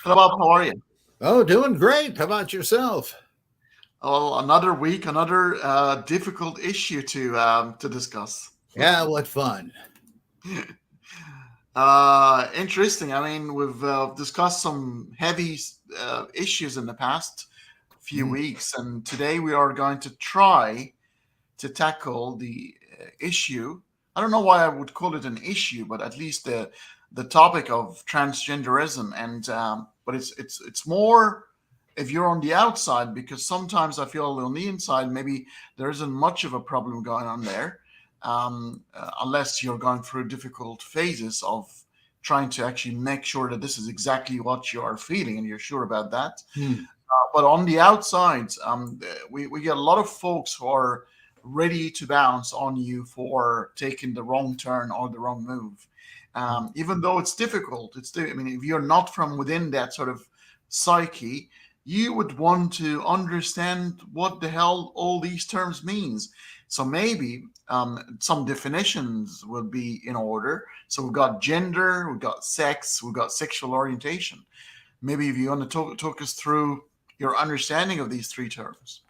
Hello, Bob. How are you? Oh, doing great. How about yourself? Well, another week, another difficult issue to discuss. Yeah, what fun. Interesting. I mean, we've discussed some heavy issues in the past few Mm. weeks, and today we are going to try to tackle the issue. I don't know why I would call it an issue, but at least the topic of transgenderism. And but it's more if you're on the outside, because sometimes I feel on the inside maybe there isn't much of a problem going on there, unless you're going through difficult phases of trying to actually make sure that this is exactly what you are feeling and you're sure about that. Mm. But on the outside, we get a lot of folks who are ready to bounce on you for taking the wrong turn or the wrong move. Even though it's difficult, I mean, if you're not from within that sort of psyche, you would want to understand what the hell all these terms means. So maybe some definitions will be in order. So we've got gender, we've got sex, we've got sexual orientation. Maybe if you want to talk us through your understanding of these three terms.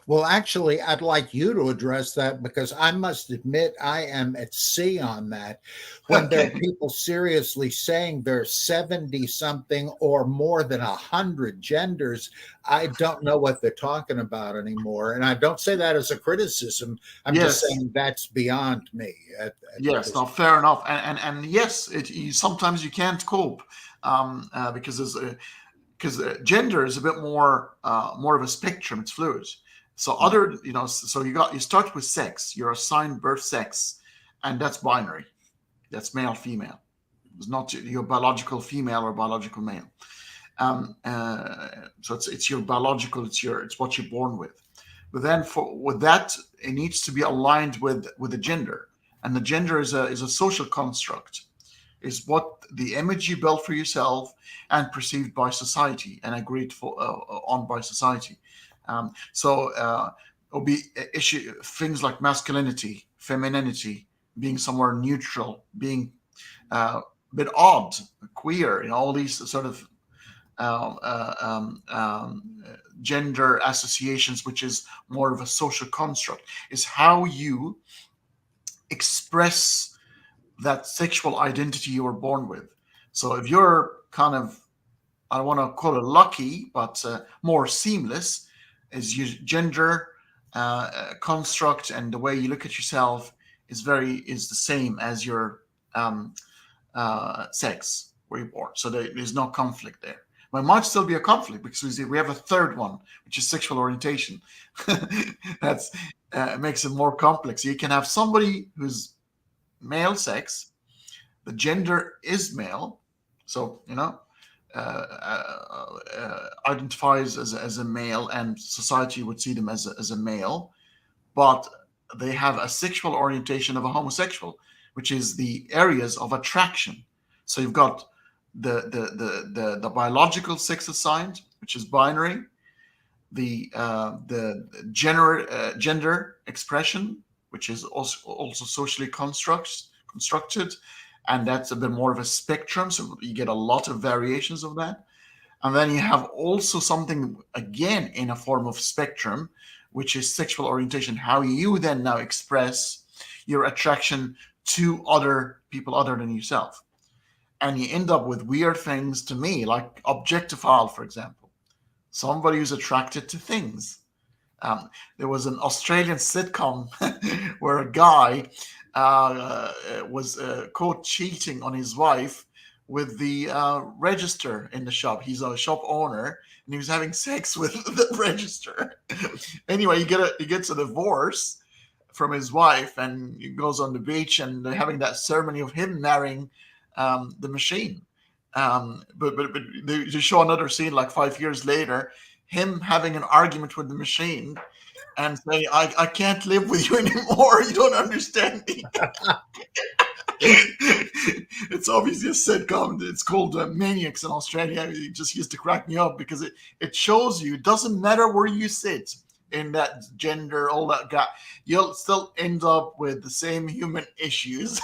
Well, actually, I'd like you to address that because I must admit I am at sea on that. When there are Okay. people seriously saying there's 70 something or more than 100 genders, I don't know what they're talking about anymore. And I don't say that as a criticism. I'm just Yes. saying that's beyond me at Yes. this. No. Fair enough. And yes, sometimes you can't cope because gender is a bit more of a spectrum. It's fluid. So so you start with sex. You're assigned birth sex, and that's binary. That's male female. It's not your biological female or biological male. So it's your biological. It's what you're born with. But then with that, it needs to be aligned with the gender, and the gender is a social construct. Is what the image you built for yourself and perceived by society and agreed on by society. It'll be issue things like masculinity, femininity, being somewhere neutral, being a bit odd, queer, all these sort of uh, uh, um, um, gender associations, which is more of a social construct, is how you express that sexual identity you were born with. So if you're kind of, I don't want to call it lucky, but more seamless, is your gender construct and the way you look at yourself is the same as your um, sex where you're born. So there's no conflict there. There might still be a conflict because we have a third one, which is sexual orientation. That's makes it more complex. You can have somebody who's male sex, the gender is male, so identifies as a male, and society would see them as a male, but they have a sexual orientation of a homosexual, which is the areas of attraction. So you've got the biological sex assigned, which is binary, the gender expression, which is also socially constructed, and that's a bit more of a spectrum. So you get a lot of variations of that, and then you have also something again in a form of spectrum, which is sexual orientation. How you then now express your attraction to other people other than yourself, and you end up with weird things to me, like objectophile, for example, somebody who's attracted to things. There was an Australian sitcom where a guy was caught cheating on his wife with the register in the shop. He's a shop owner, and he was having sex with the register. Anyway, he gets a divorce from his wife, and he goes on the beach, and they're having that ceremony of him marrying the machine. But they show another scene like 5 years later, him having an argument with the machine and saying, I can't live with you anymore. You don't understand me. It's obviously a sitcom. It's called Maniacs in Australia. It just used to crack me up because it shows you it doesn't matter where you sit. in that gender, all that guy, you'll still end up with the same human issues,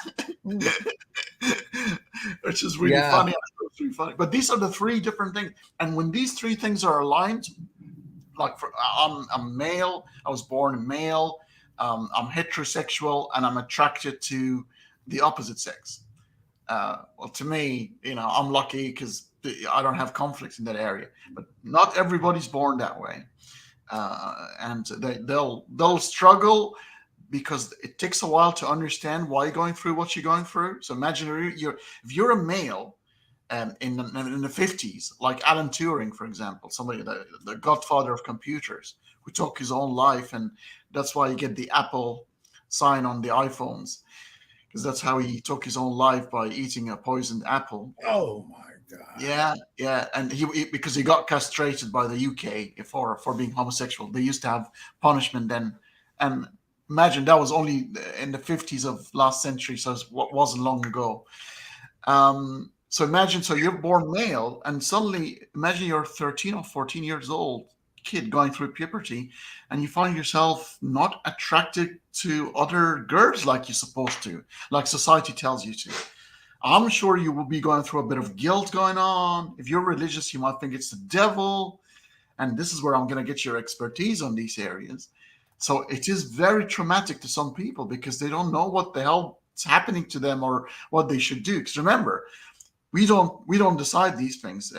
which is really Yeah. funny. It's really funny. But these are the three different things. And when these three things are aligned, like I'm male, I was born male, I'm heterosexual, and I'm attracted to the opposite sex. Well, to me, I'm lucky because I don't have conflicts in that area. But not everybody's born that way, and they'll struggle because it takes a while to understand why you're going through what you're going through. So imagine if you're a male in the 50s, like Alan Turing, for example, somebody the godfather of computers, who took his own life, and that's why you get the Apple sign on the iPhones, because that's how he took his own life, by eating a poisoned apple. Oh my God. Yeah, and he because he got castrated by the UK for being homosexual. They used to have punishment then, and imagine that was only in the 50s of last century, so it wasn't long ago. So imagine, so you're born male, and suddenly imagine you're 13 or 14 years old kid going through puberty, and you find yourself not attracted to other girls like you're supposed to, like society tells you to. I'm sure you will be going through a bit of guilt going on. If you're religious, you might think it's the devil. And this is where I'm going to get your expertise on these areas. So it is very traumatic to some people because they don't know what the hell is happening to them or what they should do. Because remember, we don't decide these things.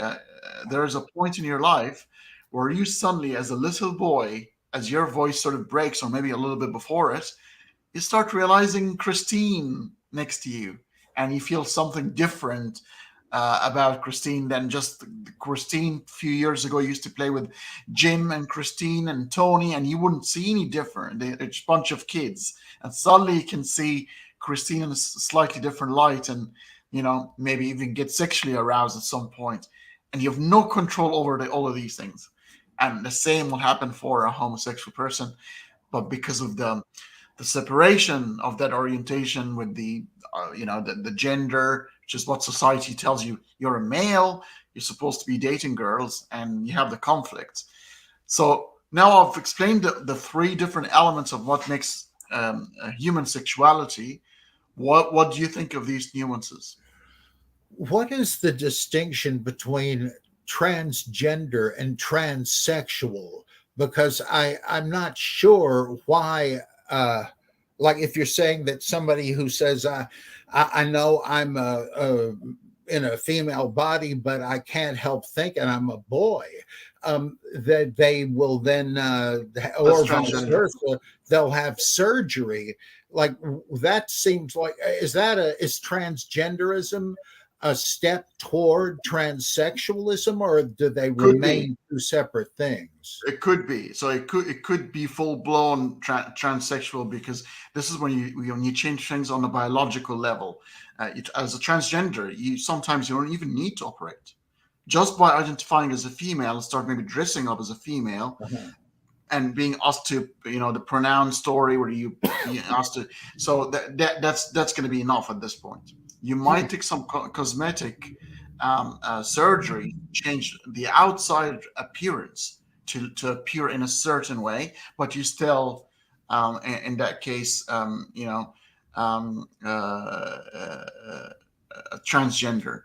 There is a point in your life where you suddenly, as a little boy, as your voice sort of breaks, or maybe a little bit before it, you start realizing Christine next to you, and you feel something different about Christine than just Christine. A few years ago, used to play with Jim and Christine and Tony, and you wouldn't see any different. They're just a bunch of kids, and suddenly you can see Christine in a slightly different light, and maybe even get sexually aroused at some point, and you have no control over all of these things. And the same will happen for a homosexual person, but because of the separation of that orientation with the gender, which is what society tells you, you're a male, you're supposed to be dating girls, and you have the conflict. So now I've explained the three different elements of what makes human sexuality. What do you think of these nuances? What is the distinction between transgender and transsexual? Because I'm not sure why. Like if you're saying that somebody who says I know I'm in a female body, but I can't help thinking I'm a boy, that they will then or vice versa, they'll have surgery. Like that seems like is transgenderism a step toward transsexualism, or do they remain two separate things? It could be. So it could be full blown transsexual, because this is when you change things on a biological level. As a transgender, you sometimes don't even need to operate. Just by identifying as a female and start maybe dressing up as a female, and being asked to, the pronoun story where you asked to. So that's going to be enough at this point. You might take some cosmetic surgery, change the outside appearance to appear in a certain way, but you still, in that case, transgender.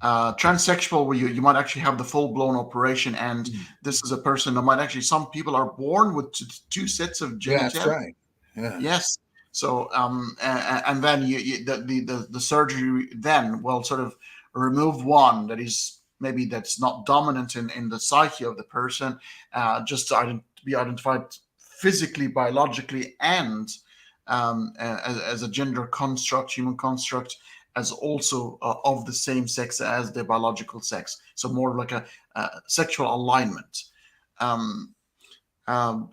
Transsexual, where you might actually have the full-blown operation, and this is a person that might actually, some people are born with two sets of genitalia. That's right. Yeah. Yes. So and then the surgery then will sort of remove one that's not dominant in the psyche of the person, just to be identified physically, biologically, and as a gender construct, human construct, as also of the same sex as the biological sex. So more like a sexual alignment.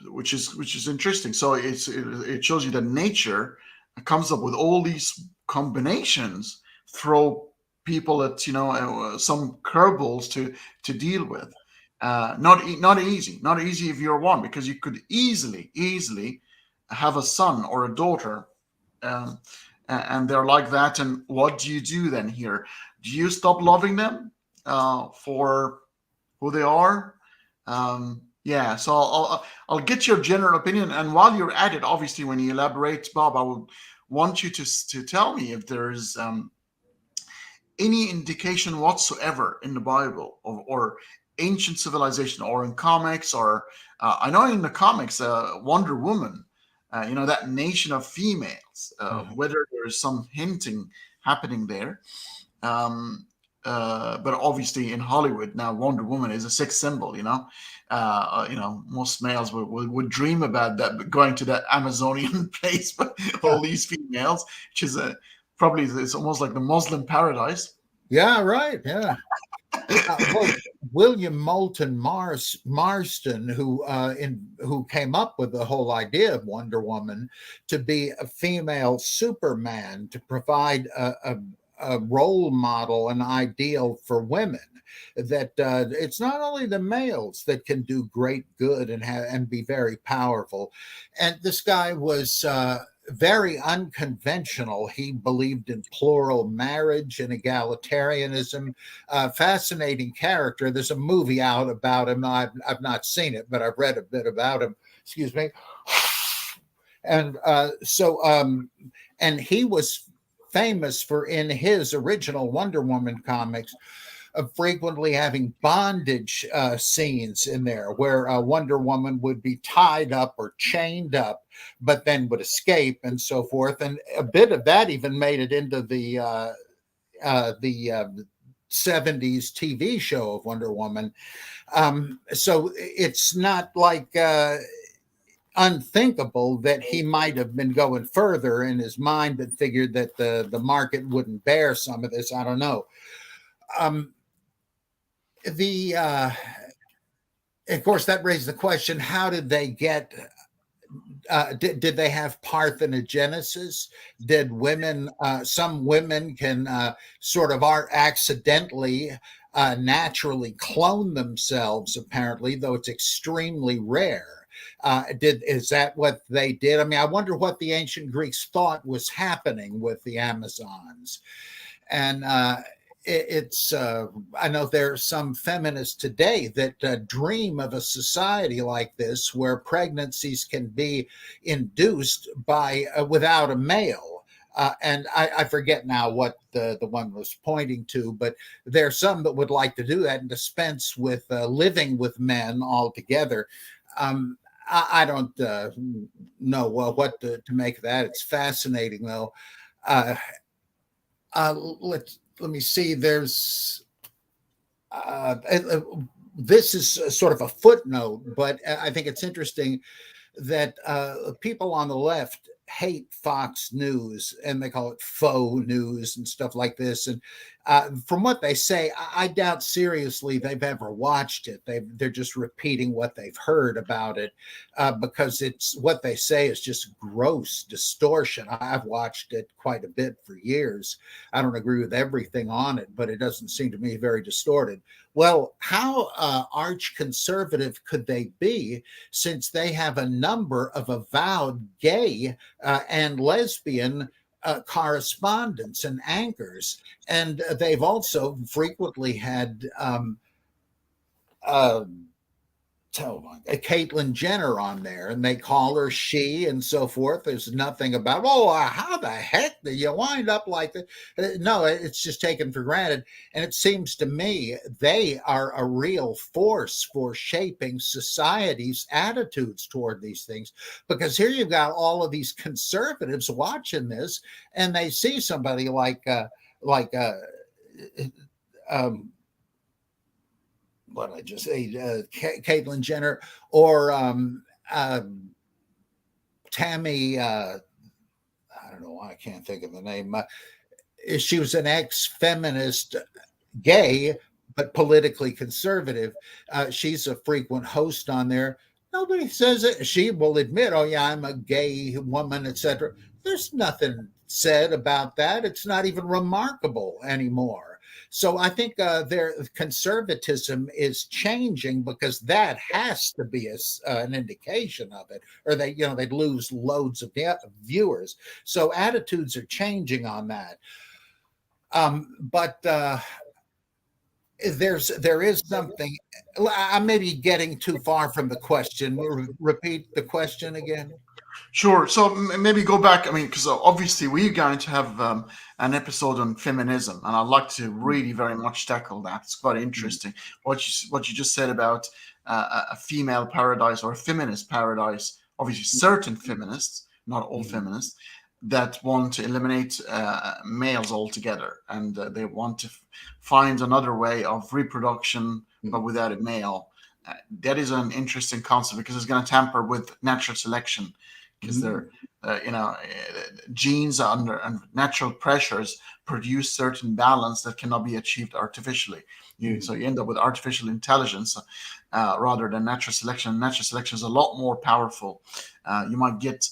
Which is interesting. So it shows you that nature comes up with all these combinations, throw people at some curveballs to deal with. Not easy if you're one, because you could easily have a son or a daughter, and they're like that. And what do you do then here? Do you stop loving them for who they are? Yeah, so I'll get your general opinion, and while you're at it, obviously, when you elaborate, Bob, I would want you to tell me if there's any indication whatsoever in the Bible or ancient civilization or in comics or I know in the comics, Wonder Woman, that nation of females, whether there's some hinting happening there. Um, but obviously in Hollywood now, Wonder Woman is a sex symbol. Most males would dream about that, going to that Amazonian place, but all these females, which is probably it's almost like the Muslim paradise. Yeah, right. Yeah. Well, William Moulton Marston, who came up with the whole idea of Wonder Woman to be a female Superman, to provide a role model, an ideal for women. That it's not only the males that can do great good and be very powerful. And this guy was very unconventional. He believed in plural marriage and egalitarianism. Fascinating character. There's a movie out about him. I've not seen it, but I've read a bit about him. Excuse me. And and he was famous for, in his original Wonder Woman comics, frequently having bondage scenes in there where Wonder Woman would be tied up or chained up, but then would escape and so forth. And a bit of that even made it into the 70s TV show of Wonder Woman. So it's not like unthinkable that he might have been going further in his mind, but figured that the market wouldn't bear some of this. I don't know. Of course, that raised the question: how did they get? Did they have parthenogenesis? Did women? Some women can sort of accidentally, naturally clone themselves. Apparently, though it's extremely rare. Is that what they did? I mean, I wonder what the ancient Greeks thought was happening with the Amazons, and. I know there are some feminists today that dream of a society like this where pregnancies can be induced by without a male. And I forget now what the one was pointing to, but there are some that would like to do that and dispense with living with men altogether. I don't know what to make of that. It's fascinating, though. Let me see. There's this is sort of a footnote, but I think it's interesting that people on the left hate Fox News and they call it faux news and stuff like this. And from what they say, I doubt seriously they've ever watched it. They're just repeating what they've heard about it because it's what they say is just gross distortion. I've watched it quite a bit for years. I don't agree with everything on it, but it doesn't seem to me very distorted. Well, how arch conservative could they be, since they have a number of avowed gay and lesbian correspondents and anchors, and they've also frequently had Caitlyn Jenner on there, and they call her she and so forth. There's nothing about, how the heck do you wind up like that? No, it's just taken for granted. And it seems to me they are a real force for shaping society's attitudes toward these things. Because here you've got all of these conservatives watching this, and they see somebody like what I just say, Caitlyn Jenner, or Tammy, I don't know why I can't think of the name. She was an ex-feminist, gay, but politically conservative. She's a frequent host on there. Nobody says it. She will admit, oh yeah, I'm a gay woman, etc. There's nothing said about that. It's not even remarkable anymore. So I think their conservatism is changing, because that has to be an indication of it, or they'd lose loads of viewers. So attitudes are changing on that. But there is something. I may be getting too far from the question. Repeat the question again. Sure. So maybe go back. I mean, because obviously we're going to have an episode on feminism, and I'd like to really very much tackle that. It's quite interesting what you just said about a female paradise or a feminist paradise. Obviously, certain feminists, not all feminists, that want to eliminate males altogether, and they want to find another way of reproduction, but without a male. That is an interesting concept because it's going to tamper with natural selection because they're genes under natural pressures produce certain balance that cannot be achieved artificially. So you end up with artificial intelligence rather than natural selection. Natural selection is a lot more powerful. You might get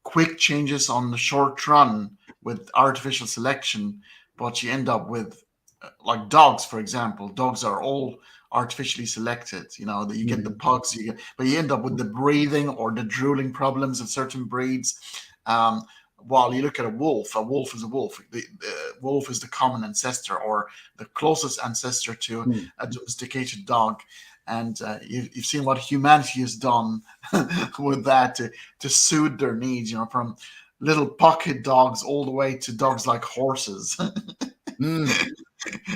quick changes on the short run with artificial selection, but you end up with like dogs, for example. Dogs are all artificially selected. That you get the pugs, but you end up with the breathing or the drooling problems of certain breeds. While you look at a wolf is a wolf. The wolf is the common ancestor or the closest ancestor to a domesticated dog. And you've seen what humanity has done with that to suit their needs, from little pocket dogs all the way to dogs like horses.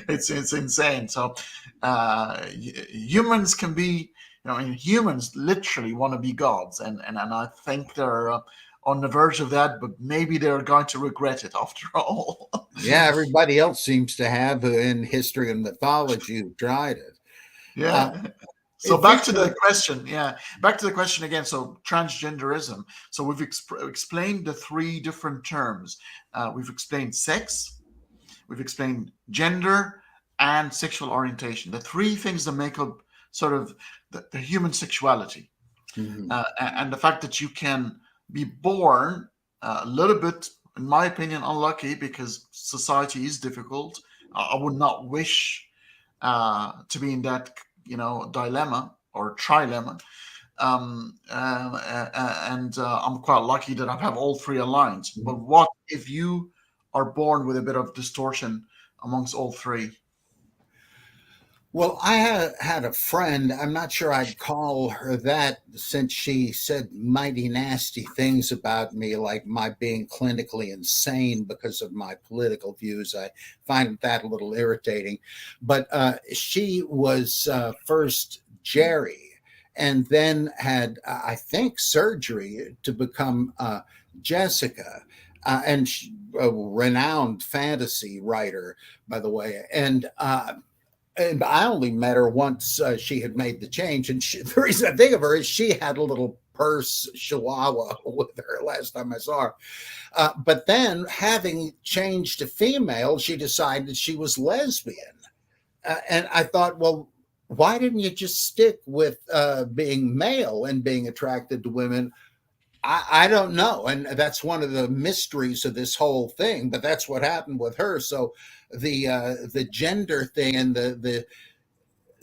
It's insane. So humans can be, humans literally want to be gods, and I think they're on the verge of that, but maybe they're going to regret it after all. Yeah, everybody else seems to have in history and mythology who tried it. Yeah. So back to the question. Yeah, back to the question again. So transgenderism. So we've explained the three different terms. We've explained sex, we've explained gender, and sexual orientation. The three things that make up sort of the human sexuality, and the fact that you can be born a little bit, in my opinion, unlucky because society is difficult. I would not wish to be in that dilemma or trilemma. And I'm quite lucky that I have all three aligned. But what if you are born with a bit of distortion amongst all three? Well, I had a friend. I'm not sure I'd call her that since she said mighty nasty things about me, like my being clinically insane because of my political views. I find that a little irritating. But she was first Jerry and then had, I think, surgery to become Jessica. And she, a renowned fantasy writer, by the way. And I only met her once she had made the change. And the reason I think of her is she had a little purse chihuahua with her last time I saw her. But then, having changed to female, she decided she was lesbian. And I thought, well, why didn't you just stick with being male and being attracted to women? I don't know. And that's one of the mysteries of this whole thing. But that's what happened with her. So the gender thing and the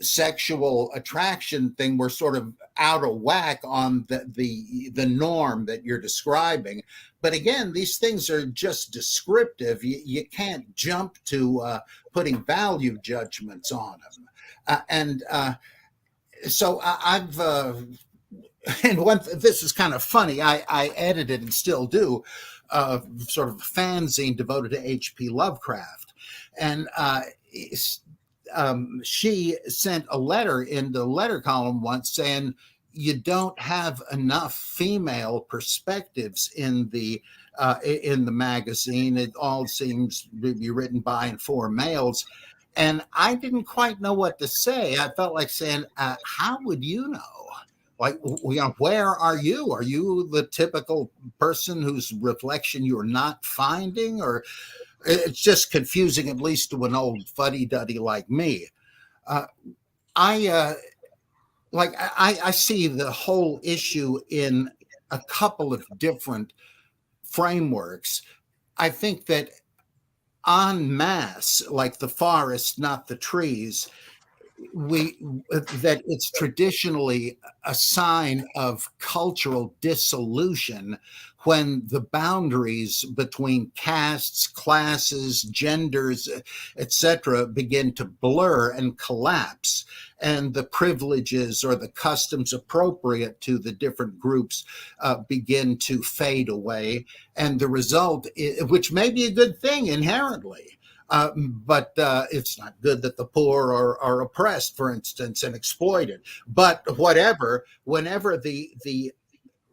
sexual attraction thing were sort of out of whack on the norm that you're describing. But again, these things are just descriptive. You can't jump to putting value judgments on them. So I've and this is kind of funny. I edited and still do sort of a fanzine devoted to H.P. Lovecraft, and she sent a letter in the letter column once saying you don't have enough female perspectives in the magazine. It all seems to be written by and for males. And I didn't quite know what to say. I felt like saying, how would you know? Like, where are you? Are you the typical person whose reflection you're not finding? Or it's just confusing, at least to an old fuddy-duddy like me. I see the whole issue in a couple of different frameworks. I think that en masse, like the forest, not the trees, we that it's traditionally a sign of cultural dissolution when the boundaries between castes, classes, genders, etc., begin to blur and collapse, and the privileges or the customs appropriate to the different groups begin to fade away, and the result, which may be a good thing inherently. But it's not good that the poor are oppressed, for instance, and exploited. But whatever, whenever the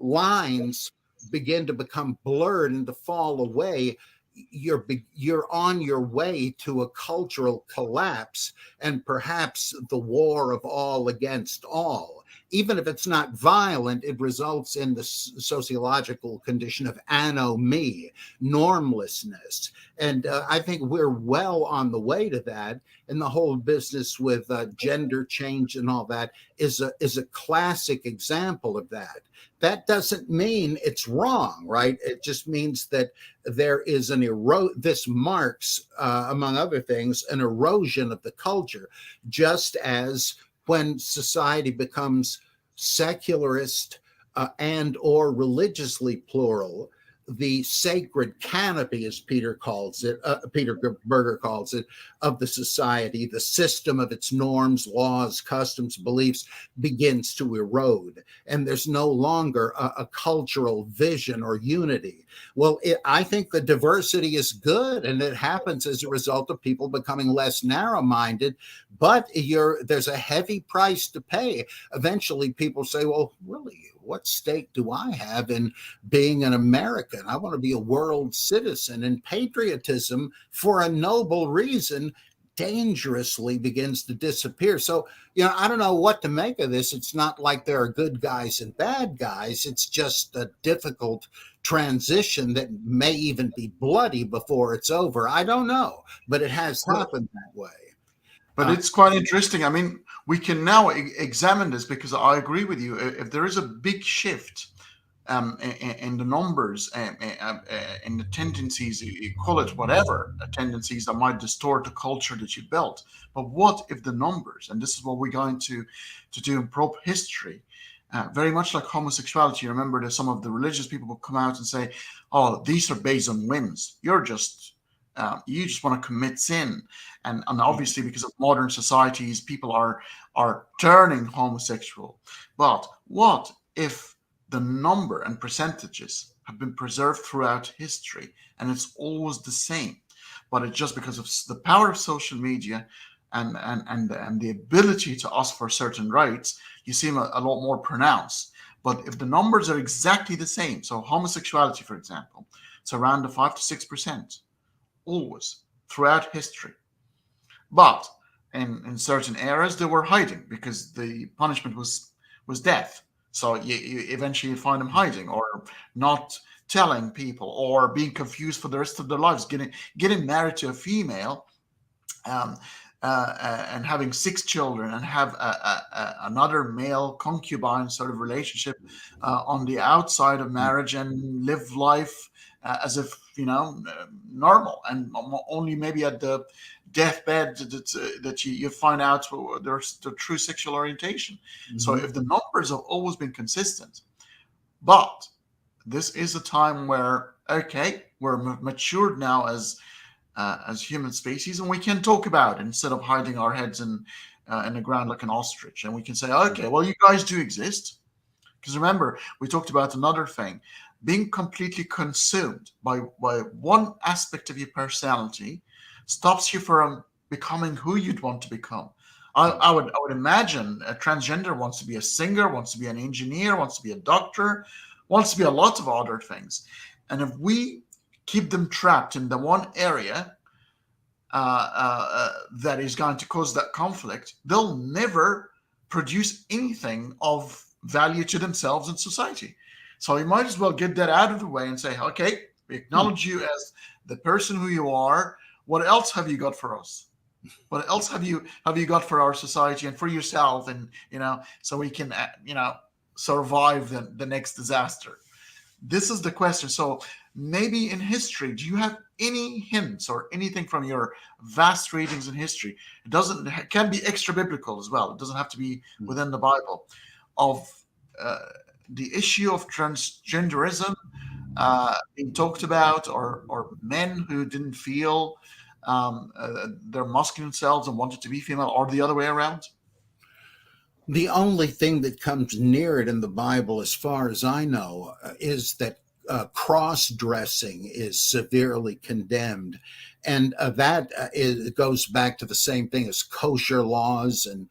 lines begin to become blurred and to fall away, you're on your way to a cultural collapse and perhaps the war of all against all. Even if it's not violent, it results in the sociological condition of anomie, normlessness. And I think we're well on the way to that. And the whole business with gender change and all that is a classic example of that. That doesn't mean it's wrong, right? It just means that there is this marks, among other things, an erosion of the culture, just as when society becomes secularist and or religiously plural, the sacred canopy, as Peter Berger calls it, of the society, the system of its norms, laws, customs, beliefs begins to erode. And there's no longer a cultural vision or unity. Well, I think the diversity is good, and it happens as a result of people becoming less narrow-minded, but there's a heavy price to pay. Eventually, people say, well, really, what stake do I have in being an American? I want to be a world citizen. And patriotism, for a noble reason, dangerously begins to disappear. So, I don't know what to make of this. It's not like there are good guys and bad guys. It's just a difficult transition that may even be bloody before it's over. I don't know, but it has happened that way. But it's quite interesting. I mean, we can now examine this, because I agree with you. If there is a big shift in the numbers, in the tendencies, you call it whatever, tendencies that might distort the culture that you built. But what if the numbers, and this is what we're going to do in probe history, very much like homosexuality. Remember that some of the religious people will come out and say, oh, these are based on whims. You just want to commit sin. And obviously, because of modern societies, people are turning homosexual. But what if the number and percentages have been preserved throughout history, and it's always the same? But it's just because of the power of social media and the ability to ask for certain rights, you see them a lot more pronounced. But if the numbers are exactly the same, so homosexuality, for example, it's around the 5 to 6%, always throughout history. But in certain eras, they were hiding because the punishment was death. So you eventually find them hiding or not telling people, or being confused for the rest of their lives, getting married to a female, and having 6 children, and have another male concubine sort of relationship on the outside of marriage, and live life as if normal, and only maybe at the deathbed that you find out there's the true sexual orientation. Mm-hmm. So if the numbers have always been consistent, but this is a time where, okay, we're matured now as human species, and we can talk about it instead of hiding our heads in the ground like an ostrich, and we can say, okay, well, you guys do exist. Because remember, we talked about another thing. Being completely consumed by one aspect of your personality stops you from becoming who you'd want to become. I would imagine a transgender wants to be a singer, wants to be an engineer, wants to be a doctor, wants to be a lot of other things. And if we keep them trapped in the one area that is going to cause that conflict, they'll never produce anything of value to themselves and society. So you might as well get that out of the way and say, okay, we acknowledge you as the person who you are. What else have you got for us? What else have you got for our society and for yourself? And, so we can, survive the next disaster. this is the question. So maybe in history, do you have any hints or anything from your vast readings in history? It can be extra biblical as well. It doesn't have to be within the Bible, of the issue of transgenderism being talked about, or men who didn't feel their masculine selves and wanted to be female, or the other way around? The only thing that comes near it in the Bible, as far as I know, is that cross-dressing is severely condemned. And that goes back to the same thing as kosher laws and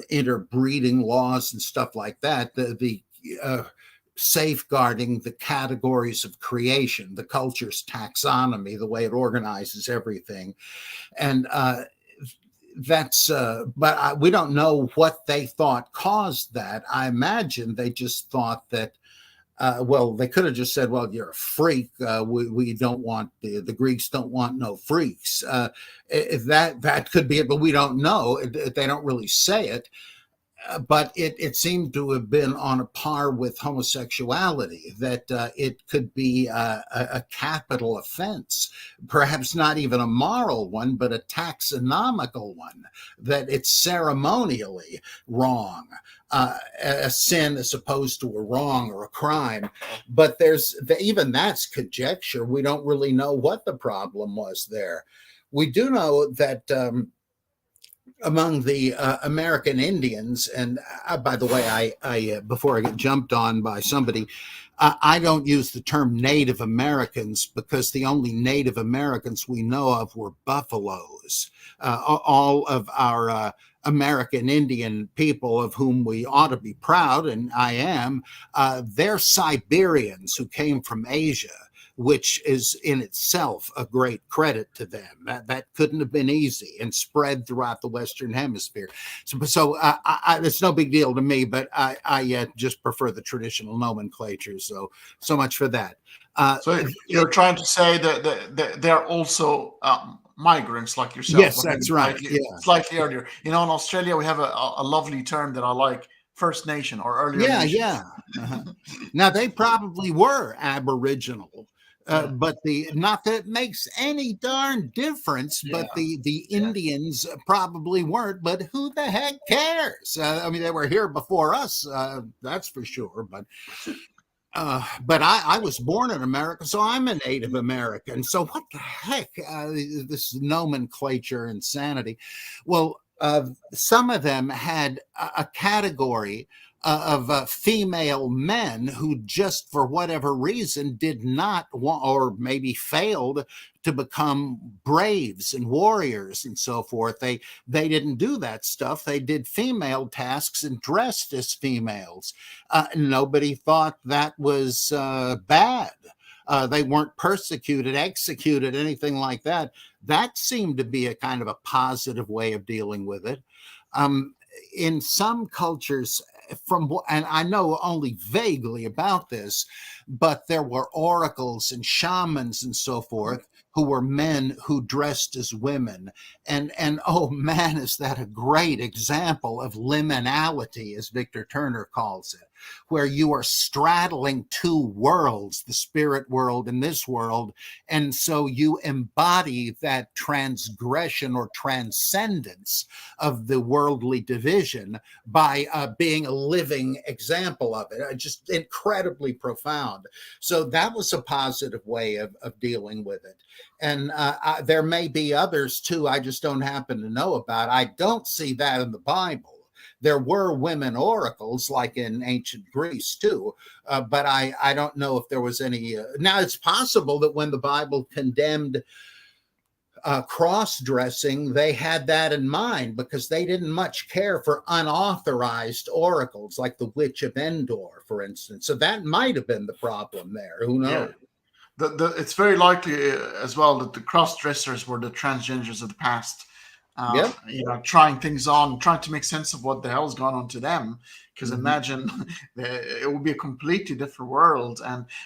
interbreeding laws and stuff like that. The safeguarding the categories of creation, the culture's taxonomy, the way it organizes everything. And but we don't know what they thought caused that. I imagine they just thought that, well, they could have just said, well, you're a freak. We don't want, the Greeks don't want no freaks. That could be it, but we don't know. They don't really say it. But it seemed to have been on a par with homosexuality, that it could be a capital offense, perhaps not even a moral one, but a taxonomical one, that it's ceremonially wrong, a sin as opposed to a wrong or a crime. But even that's conjecture. We don't really know what the problem was there. We do know that among the American Indians, and by the way, I before I get jumped on by somebody, I don't use the term Native Americans because the only Native Americans we know of were buffaloes. All of our American Indian people, of whom we ought to be proud, and I am, they're Siberians who came from Asia, which is in itself a great credit to them. That couldn't have been easy and spread throughout the Western Hemisphere. So it's no big deal to me, but I just prefer the traditional nomenclature. So much for that. So you're trying to say that they're also migrants like yourself? Yes, that's right. Slightly earlier. In Australia, we have a lovely term that I like: First Nation, or earlier nations. Now, they probably were Aboriginal. But not that it makes any darn difference, but the Indians probably weren't, but who the heck cares? I mean, they were here before us, that's for sure. But I was born in America, so I'm a Native American. So what the heck, this nomenclature insanity? Well, some of them had a category of female men who just for whatever reason did not want, or maybe failed to become braves and warriors and so forth. They didn't do that stuff. They did female tasks and dressed as females. Nobody thought that was bad. They weren't persecuted, executed, anything like that. That seemed to be a kind of a positive way of dealing with it. In some cultures, and I know only vaguely about this, but there were oracles and shamans and so forth who were men who dressed as women. And oh man, is that a great example of liminality, as Victor Turner calls it, where you are straddling two worlds, the spirit world and this world. And so you embody that transgression or transcendence of the worldly division by being a living example of it. Just incredibly profound. So that was a positive way of dealing with it. And there may be others too, I just don't happen to know about. I don't see that in the Bible. There were women oracles, like in ancient Greece too, but I don't know if there was any. Now, it's possible that when the Bible condemned cross-dressing, they had that in mind because they didn't much care for unauthorized oracles, like the Witch of Endor, for instance. So that might have been the problem there. Who knows? It's very likely as well that the cross-dressers were the transgenders of the past. Trying things on, trying to make sense of what the hell has gone on to them. Because imagine it would be a completely different world.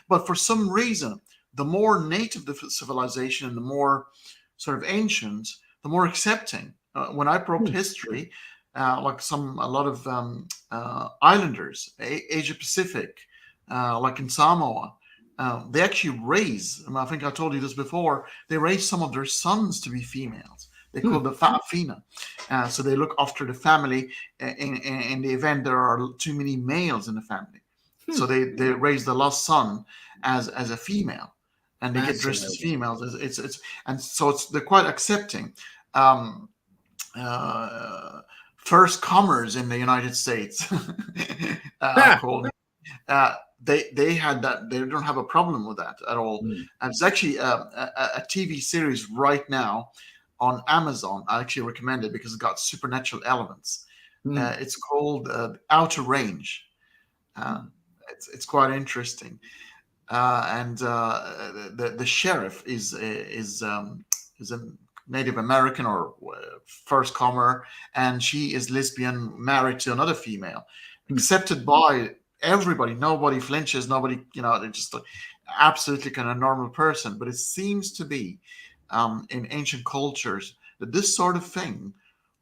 But for some reason, the more native the civilization, the more sort of ancient, the more accepting. When I probed history, like a lot of islanders, Asia Pacific, like in Samoa, they actually raise, and I think I told you this before, they raise some of their sons to be females. They call the fa'afina. So they look after the family in the event there are too many males in the family. So they raise the last son as a female, and they get dressed as females. And so they're quite accepting. First comers in the United States called. They had that. They don't have a problem with that at all. And it's actually a TV series right now on Amazon. I actually recommend it because it's got supernatural elements. It's called Outer Range. It's quite interesting. And the sheriff is a Native American or first comer, and she is lesbian, married to another female, accepted by everybody. Nobody flinches. Nobody, they're just absolutely kind of normal person. But it seems to be in ancient cultures that this sort of thing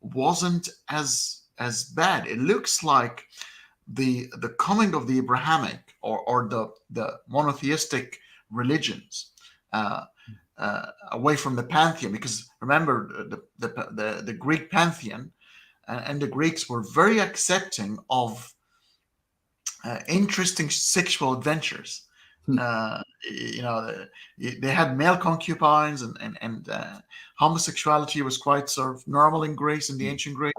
wasn't as bad. It looks like the coming of the Abrahamic or the monotheistic religions away from the pantheon, because remember the Greek pantheon and the Greeks were very accepting of interesting sexual adventures. They had male concubines, and homosexuality was quite sort of normal in Greece, in the ancient Greece.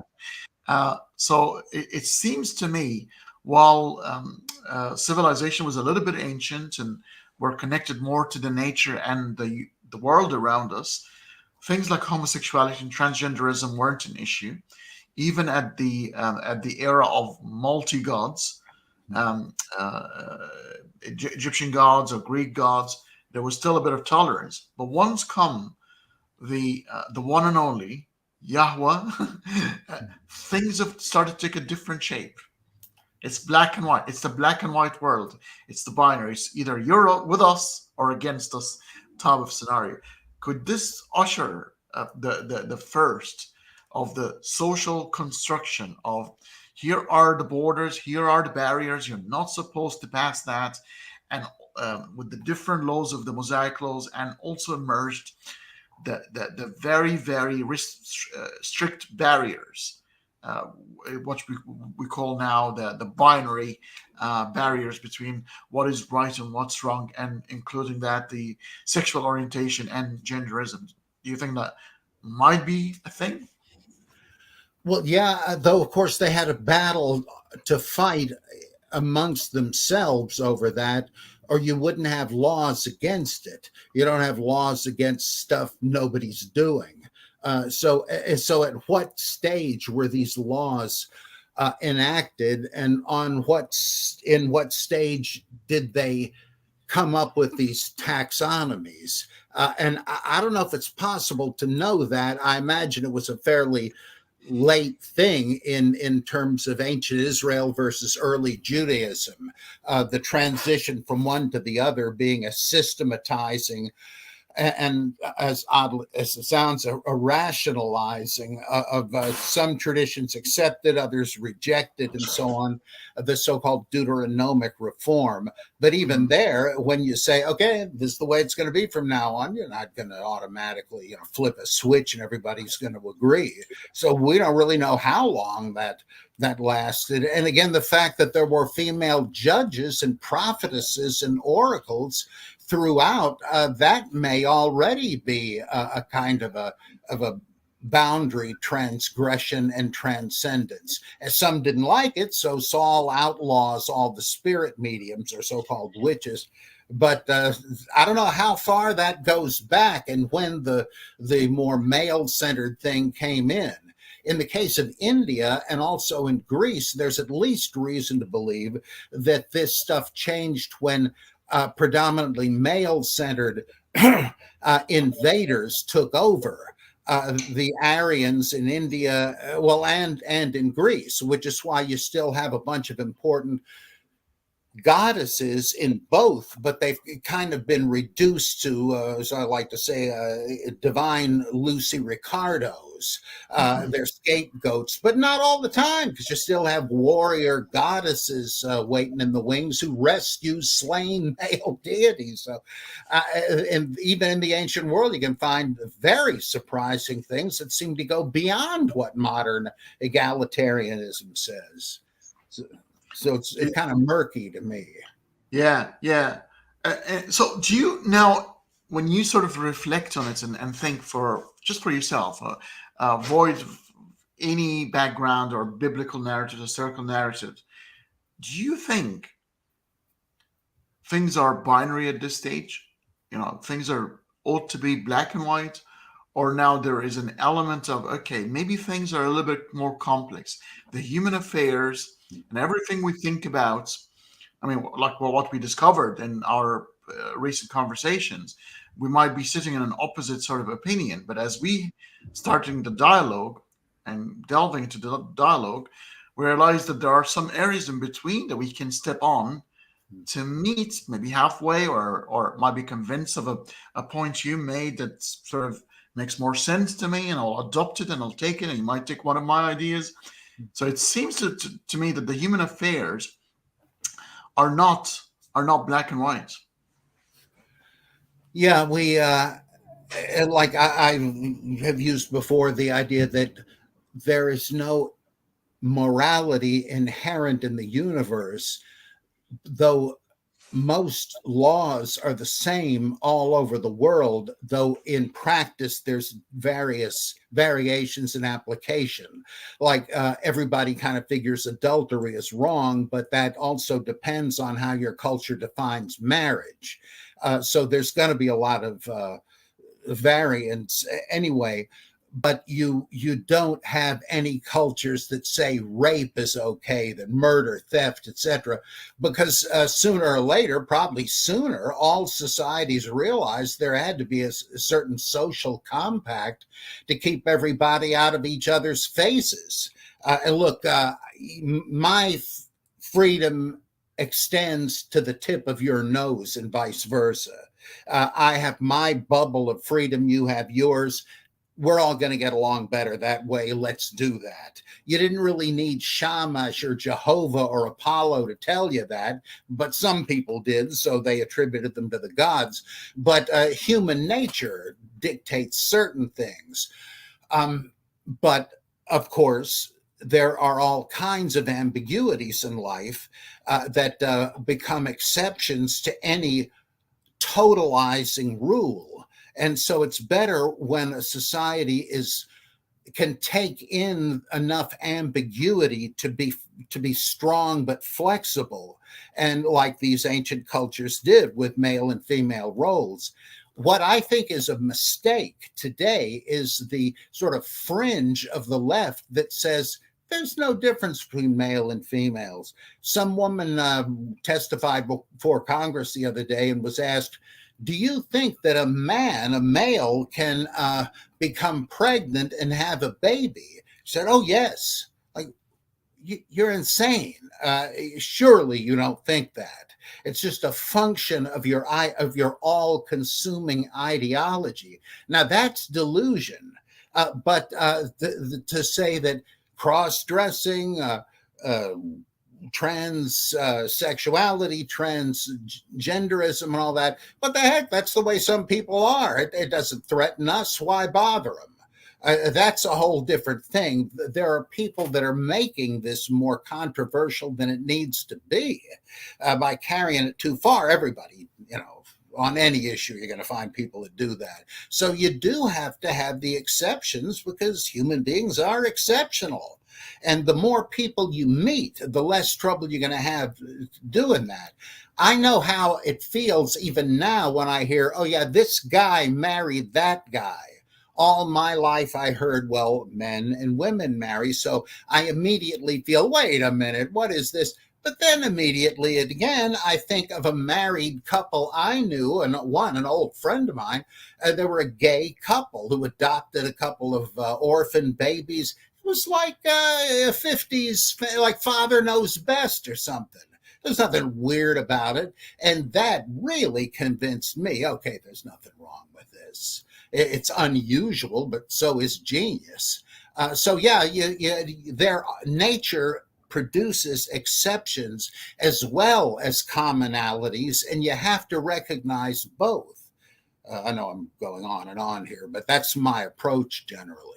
So it seems to me, while civilization was a little bit ancient and we're connected more to the nature and the world around us, things like homosexuality and transgenderism weren't an issue. Even at the era of multi-gods, Egyptian gods or Greek gods, there was still a bit of tolerance. But once come the one and only Yahweh, things have started to take a different shape. It's black and white. It's the black and white world. It's the binary. It's either you're with us or against us type of scenario. Could this usher the first of the social construction of, here are the borders, here are the barriers, you're not supposed to pass that, and with the different laws of the Mosaic laws, and also emerged the very, very strict barriers, what we call now the binary barriers between what is right and what's wrong, and including that the sexual orientation and genderism. Do you think that might be a thing? Well, yeah, though, of course, they had a battle to fight amongst themselves over that, or you wouldn't have laws against it. You don't have laws against stuff nobody's doing. So at what stage were these laws enacted, and in what stage did they come up with these taxonomies? And I don't know if it's possible to know that. I imagine it was a fairly late thing in terms of ancient Israel versus early Judaism, the transition from one to the other being a systematizing and, as odd as it sounds, a rationalizing of some traditions accepted, others rejected, and so on, the so-called Deuteronomic reform. But even there, when you say, okay, this is the way it's going to be from now on, you're not going to automatically flip a switch and everybody's going to agree. So we don't really know how long that lasted. And again, the fact that there were female judges and prophetesses and oracles throughout, that may already be a kind of a boundary transgression and transcendence. As some didn't like it, so Saul outlaws all the spirit mediums, or so-called witches. But I don't know how far that goes back and when the more male-centered thing came in. In the case of India and also in Greece, there's at least reason to believe that this stuff changed when predominantly male-centered invaders took over. The Aryans in India, and in Greece, which is why you still have a bunch of important goddesses in both, but they've kind of been reduced to, as I like to say, divine Lucy Ricardos. They're scapegoats, but not all the time, because you still have warrior goddesses waiting in the wings who rescue slain male deities. So, and even in the ancient world, you can find very surprising things that seem to go beyond what modern egalitarianism says. So it's kind of murky to me. Yeah, yeah. So do you now, when you sort of reflect on it and think for just for yourself, avoid any background or biblical narrative, historical narrative, do you think things are binary at this stage? Things are ought to be black and white, or now there is an element of, okay, maybe things are a little bit more complex. The human affairs and everything we think about, I mean, like what we discovered in our recent conversations, we might be sitting in an opposite sort of opinion. But as we starting the dialogue and delving into the dialogue, we realize that there are some areas in between that we can step on to meet maybe halfway, or might be convinced of a point you made that sort of makes more sense to me, and I'll adopt it and I'll take it, and you might take one of my ideas. So it seems to me that the human affairs are not black and white. Yeah, we like I have used before the idea that there is no morality inherent in the universe, though most laws are the same all over the world, though in practice there's various variations in application. Like everybody kind of figures adultery is wrong, but that also depends on how your culture defines marriage. So there's going to be a lot of variance anyway. But you don't have any cultures that say rape is okay, that murder, theft, etc., because sooner or later, probably sooner, all societies realized there had to be a certain social compact to keep everybody out of each other's faces. And look, my freedom extends to the tip of your nose and vice versa. I have my bubble of freedom, you have yours. We're all going to get along better that way. Let's do that. You didn't really need Shamash or Jehovah or Apollo to tell you that, but some people did, so they attributed them to the gods. But human nature dictates certain things. But of course, there are all kinds of ambiguities in life that become exceptions to any totalizing rule. And so it's better when a society can take in enough ambiguity to be strong but flexible, and like these ancient cultures did with male and female roles. What I think is a mistake today is the sort of fringe of the left that says there's no difference between male and females. Some woman testified before Congress the other day and was asked, do you think that a male, can become pregnant and have a baby? She said, oh, yes. Like, you're insane. Surely you don't think that. It's just a function of your all-consuming ideology. Now, that's delusion. But to say that cross-dressing, transsexuality, transgenderism, and all that. What the heck? That's the way some people are. It doesn't threaten us. Why bother them? That's a whole different thing. There are people that are making this more controversial than it needs to be by carrying it too far. Everybody, on any issue, you're going to find people that do that. So you do have to have the exceptions, because human beings are exceptional. And the more people you meet, the less trouble you're going to have doing that. I know how it feels even now when I hear, oh, yeah, this guy married that guy. All my life I heard, well, men and women marry. So I immediately feel, wait a minute, what is this? But then immediately again, I think of a married couple I knew, and an old friend of mine. There were a gay couple who adopted a couple of orphan babies. It was like 50s, like Father Knows Best or something. There's nothing weird about it. And that really convinced me, okay, there's nothing wrong with this. It's unusual, but so is genius. So yeah, their nature produces exceptions as well as commonalities, and you have to recognize both. I know I'm going on and on here, but that's my approach generally.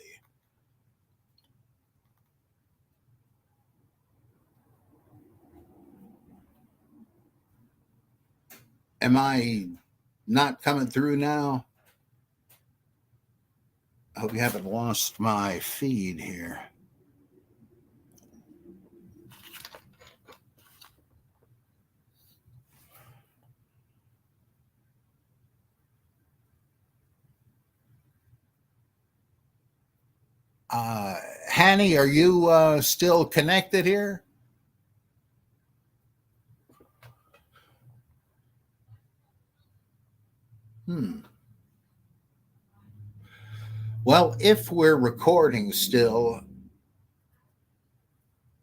Am I not coming through now? I hope you haven't lost my feed here. Hanny, are you still connected here? Well, if we're recording still,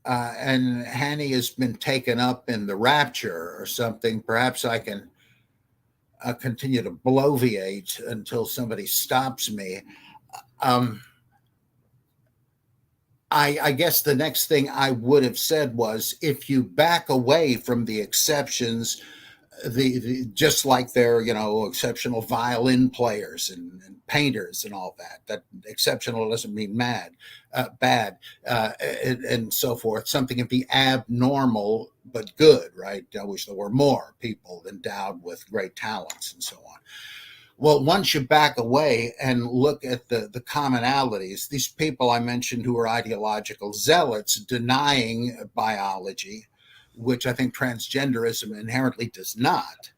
and Hanny has been taken up in the rapture or something, perhaps I can continue to bloviate until somebody stops me. I guess the next thing I would have said was, if you back away from the exceptions, the just like they're, exceptional violin players and painters and all that exceptional doesn't mean bad, and so forth. Something can be abnormal but good, right? I wish there were more people endowed with great talents and so on. Well, once you back away and look at the commonalities, these people I mentioned who are ideological zealots denying biology, which I think transgenderism inherently does not,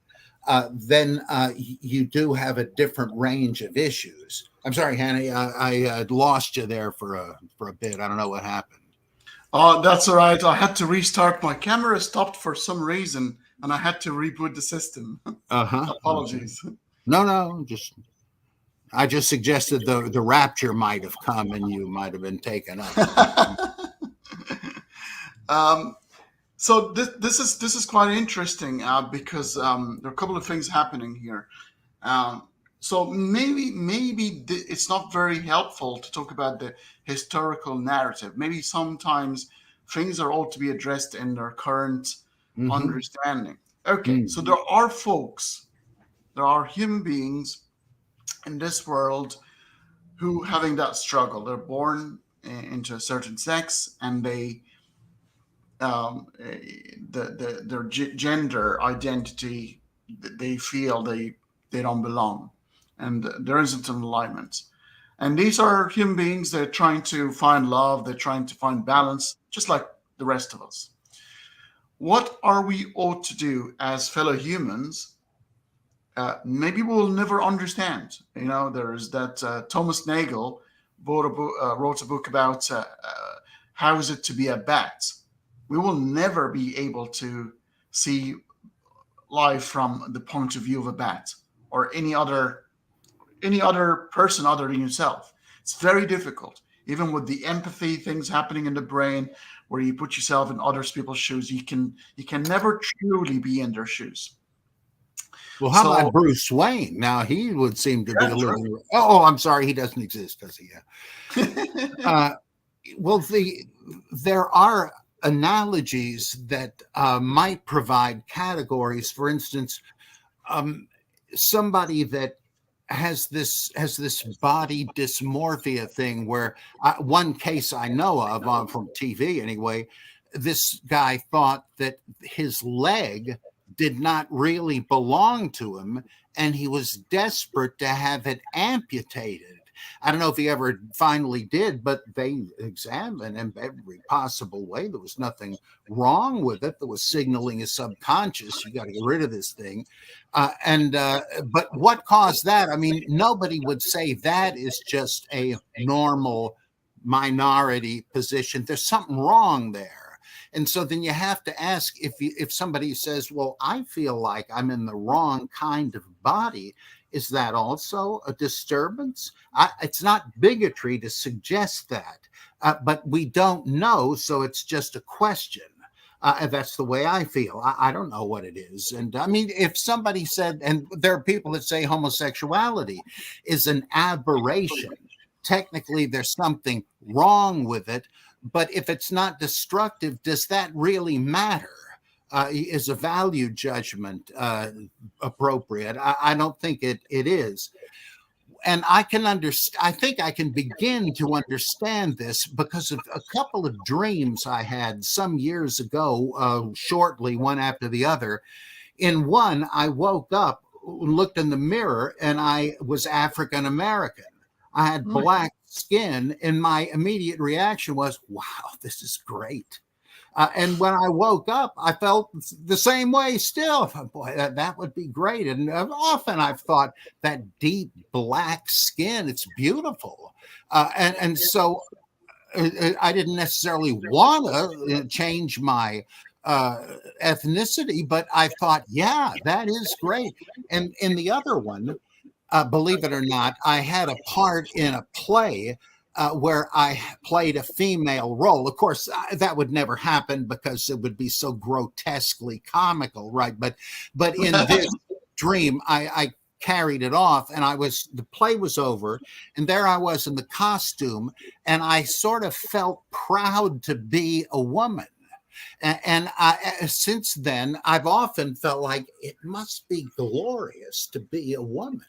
then you do have a different range of issues. I'm sorry, Hanny, I lost you there for a bit. I don't know what happened. Oh, that's all right. I had to restart. My camera stopped for some reason, and I had to reboot the system. Apologies. No, I just suggested the rapture might have come and you might have been taken up. So this is quite interesting because there are a couple of things happening here. So maybe it's not very helpful to talk about the historical narrative. Maybe sometimes things are ought to be addressed in their current understanding. Okay, so there are human beings in this world who having that struggle. They're born into a certain sex, and they their gender identity, they feel they don't belong, and there isn't an alignment. And these are human beings. They're trying to find love. They're trying to find balance, just like the rest of us. What are we ought to do as fellow humans? Maybe we'll never understand. There's that Thomas Nagel wrote a book about how is it to be a bat. We will never be able to see life from the point of view of a bat or any other person other than yourself. It's very difficult, even with the empathy things happening in the brain, where you put yourself in other people's shoes. You can never truly be in their shoes. Well, how about Bruce Wayne? Now he would seem to be a little. Oh, I'm sorry, he doesn't exist, does he? Yeah. Well, there are analogies that might provide categories. For instance, somebody that has this body dysmorphia thing, where one case I know of from TV anyway, this guy thought that his leg did not really belong to him, and he was desperate to have it amputated. I don't know if he ever finally did, but they examined him every possible way. There was nothing wrong with it. There was signaling his subconscious, you got to get rid of this thing. But what caused that? I mean, nobody would say that is just a normal minority position. There's something wrong there. And so then you have to ask, if somebody says, well, I feel like I'm in the wrong kind of body, is that also a disturbance? It's not bigotry to suggest that, but we don't know, so it's just a question. And that's the way I feel. I don't know what it is. And I mean, if somebody said, and there are people that say homosexuality is an aberration, technically there's something wrong with it. But if it's not destructive, does that really matter? Is a value judgment appropriate? I don't think it is. And I can understand, I think I can begin to understand this because of a couple of dreams I had some years ago, shortly, one after the other. In one, I woke up, looked in the mirror, and I was African American. I had black skin, and my immediate reaction was, wow, this is great. And when I woke up, I felt the same way still. I thought, boy, that would be great. And often I've thought that deep black skin, it's beautiful. And so I didn't necessarily want to change my ethnicity, but I thought, yeah, that is great. And in the other one, believe it or not, I had a part in a play where I played a female role. Of course, that would never happen because it would be so grotesquely comical, right? But in this dream, I carried it off, and the play was over, and there I was in the costume, and I sort of felt proud to be a woman. And since then, I've often felt like it must be glorious to be a woman.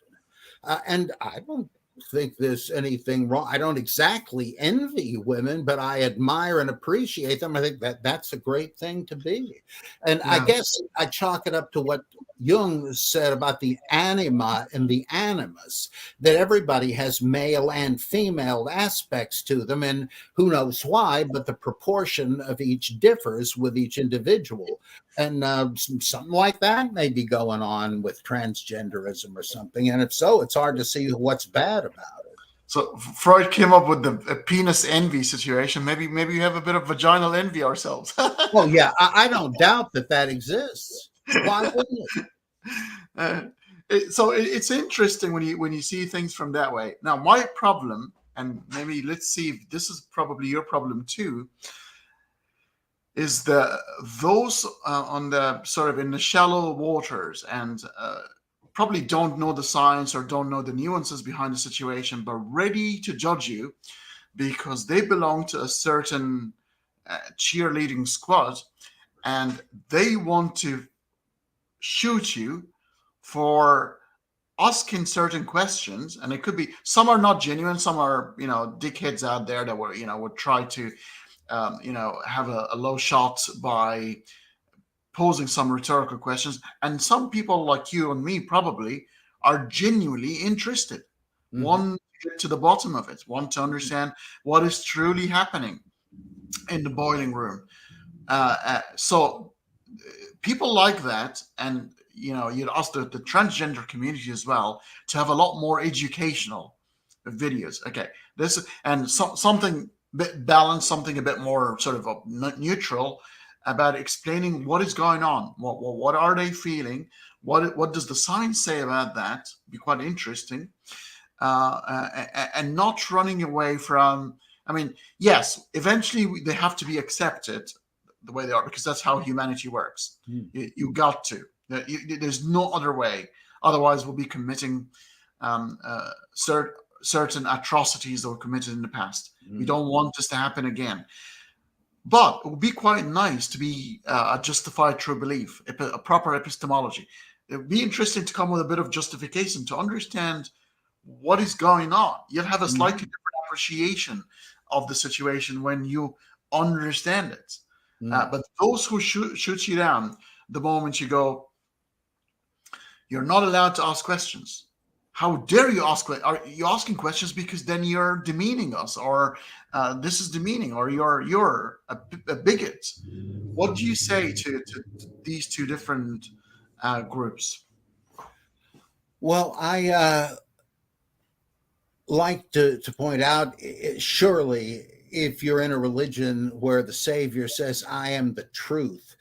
And I don't think there's anything wrong. I don't exactly envy women, but I admire and appreciate them. I think that's a great thing to be. And yeah. I guess I chalk it up to what Jung said about the anima and the animus, that everybody has male and female aspects to them. And who knows why, but the proportion of each differs with each individual. And something like that may be going on with transgenderism or something. And if so, it's hard to see what's bad about it. So Freud came up with the penis envy situation. Maybe you have a bit of vaginal envy ourselves. Oh, yeah. I don't doubt that exists. Why wouldn't it? So it's interesting when you see things from that way. Now, my problem, and maybe let's see if this is probably your problem too, is those on the sort of in the shallow waters and probably don't know the science or don't know the nuances behind the situation, but ready to judge you because they belong to a certain cheerleading squad, and they want to shoot you for asking certain questions. And it could be, some are not genuine, some are dickheads out there that would try to have a low shot by posing some rhetorical questions. And some people like you and me probably are genuinely interested, want to get to the bottom of it, want to understand what is truly happening in the boiling room. So people like that, and you'd ask the transgender community as well to have a lot more educational videos. Okay, this and something bit balanced, something a bit more sort of neutral about explaining what is going on, what are they feeling, what does the science say about that? Be quite interesting, and not running away from. I mean, yes, eventually they have to be accepted the way they are, because that's how humanity works. You got to. There's no other way. Otherwise, we'll be committing certain atrocities that were committed in the past. We don't want this to happen again. But it would be quite nice to be a justified true belief, a proper epistemology. It would be interesting to come with a bit of justification to understand what is going on. You'll have a slightly different appreciation of the situation when you understand it. But those who shoot you down the moment you go, you're not allowed to ask questions. How dare you ask? Are you asking questions because then you're demeaning us, or this is demeaning, or you're a bigot? What do you say to these two different groups? Well, I like to point out, surely, if you're in a religion where the Savior says, I am the truth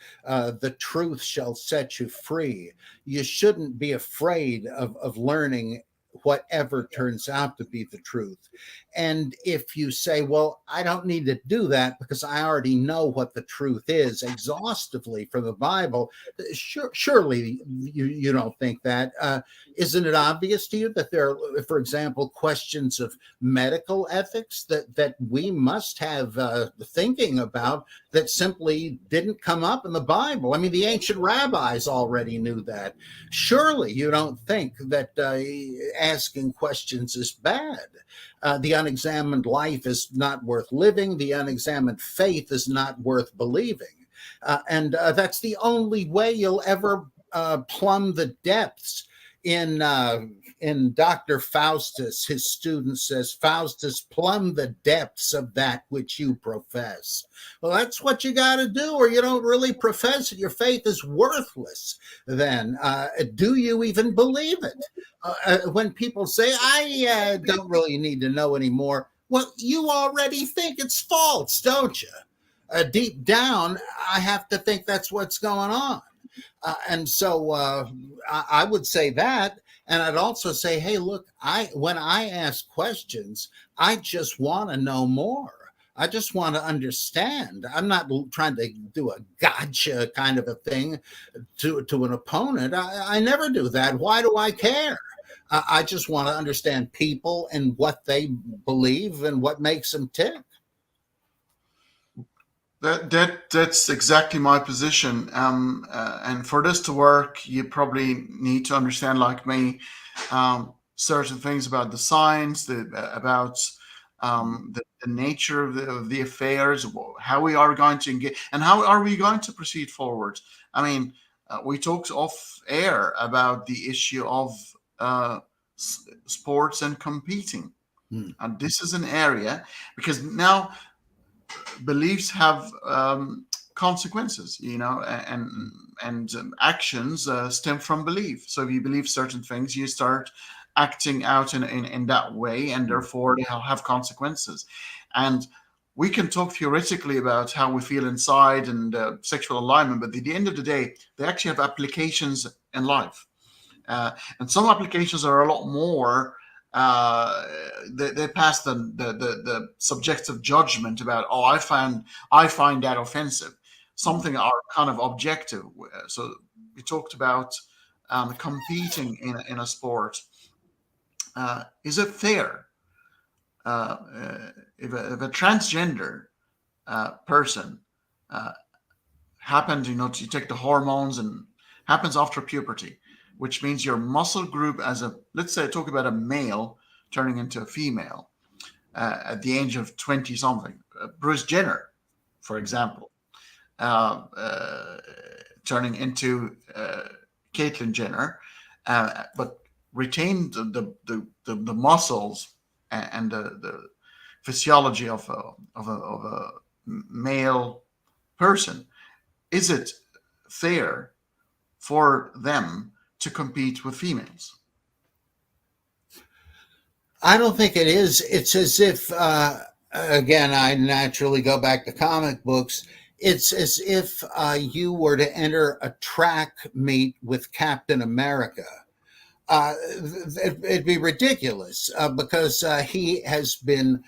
shall set you free, you shouldn't be afraid of learning whatever turns out to be the truth. And if you say, well, I don't need to do that because I already know what the truth is exhaustively from the Bible, surely you don't think that. Isn't it obvious to you that there are, for example, questions of medical ethics that we must have thinking about that simply didn't come up in the Bible? I mean, the ancient rabbis already knew that. Surely you don't think that asking questions is bad. The unexamined life is not worth living. The unexamined faith is not worth believing. And that's the only way you'll ever plumb the depths. In Dr. Faustus, his student says, Faustus, plumb the depths of that which you profess. Well, that's what you got to do, or you don't really profess it. Your faith is worthless then. Do you even believe it? When people say, I don't really need to know anymore, well, you already think it's false, don't you? Deep down, I have to think that's what's going on. And so I would say that, and I'd also say, hey, look, when I ask questions, I just want to know more. I just want to understand. I'm not trying to do a gotcha kind of a thing to an opponent. I never do that. Why do I care? I just want to understand people and what they believe and what makes them tick. That's exactly my position. And for this to work, you probably need to understand, like me, certain things about the science, about the nature of the affairs, how we are going to engage, and how are we going to proceed forward. I mean, we talked off air about the issue of sports and competing. And this is an area, because now beliefs have consequences, and actions stem from belief. So if you believe certain things, you start acting out in that way, and therefore they have consequences. And we can talk theoretically about how we feel inside and sexual alignment, but at the end of the day, they actually have applications in life. And some applications are a lot more. They pass the subjective judgment about, oh, I find that offensive. Something are kind of objective. So we talked about competing in a sport. Is it fair if a transgender person happens, to take the hormones, and happens after puberty, which means your muscle group let's say, talk about a male turning into a female at the age of 20 something, Bruce Jenner, for example, turning into Caitlyn Jenner, but retained the muscles and the physiology of a male person. Is it fair for them to compete with females? I don't think it is. It's as if, again, I naturally go back to comic books. It's as if you were to enter a track meet with Captain America. It'd be ridiculous because he has been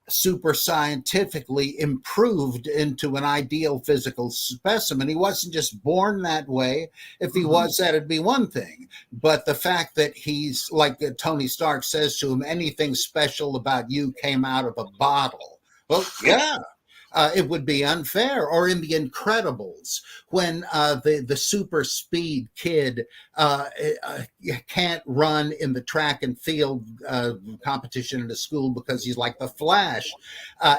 super scientifically improved into an ideal physical specimen. He wasn't just born that way. If he was, that'd be one thing. But the fact that he's, like Tony Stark says to him, anything special about you came out of a bottle. Well, yeah. It would be unfair. Or in The Incredibles, when the super speed kid can't run in the track and field competition in the school because he's like the Flash.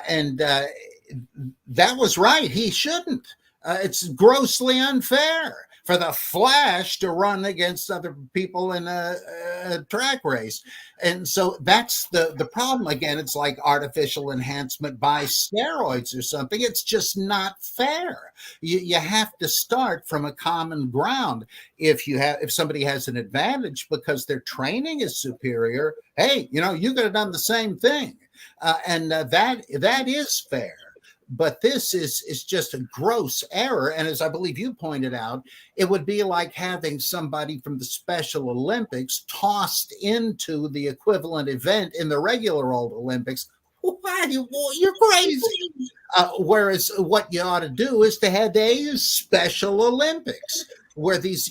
And that was right. He shouldn't. It's grossly unfair for the Flash to run against other people in a track race. And so that's the problem. Again, it's like artificial enhancement by steroids or something. It's just not fair. You have to start from a common ground. If somebody has an advantage because their training is superior, hey, you could have done the same thing. And that is fair. But this is just a gross error. And as I believe you pointed out, it would be like having somebody from the Special Olympics tossed into the equivalent event in the regular old Olympics. Why? You're crazy. Whereas what you ought to do is to have a Special Olympics where these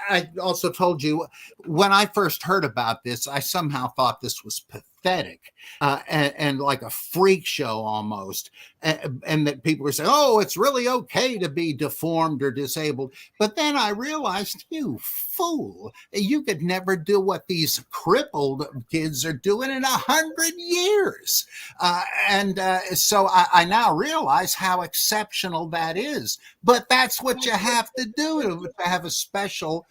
I also told you when I first heard about this, I somehow thought this was pathetic and like a freak show almost, and that people were saying, oh, it's really okay to be deformed or disabled. But then I realized, you fool, you could never do what these crippled kids are doing in 100 years. So I now realize how exceptional that is. But that's what you have to do to have a special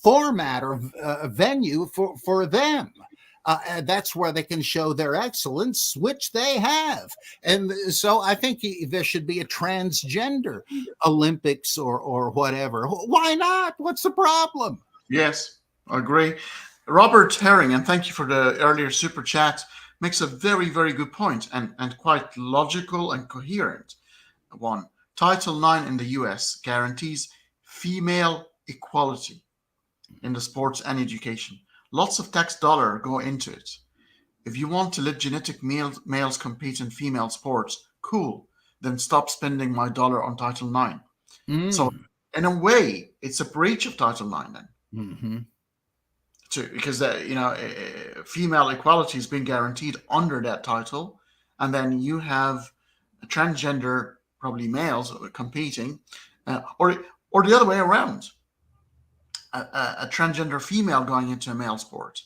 format or venue for them. That's where they can show their excellence, which they have. And so I think there should be a transgender Olympics or whatever. Why not? What's the problem? Yes, I agree. Robert Herring, and thank you for the earlier super chat, makes a very, very good point and quite logical and coherent one. Title IX in the US guarantees female equality in the sports and education. Lots of tax dollar go into it. If you want to let genetic males compete in female sports, cool. Then stop spending my dollar on Title IX. So in a way, it's a breach of Title IX then. Mm-hmm. Because female equality has been guaranteed under that title, and then you have transgender, probably males, competing, or the other way around. A transgender female going into a male sport.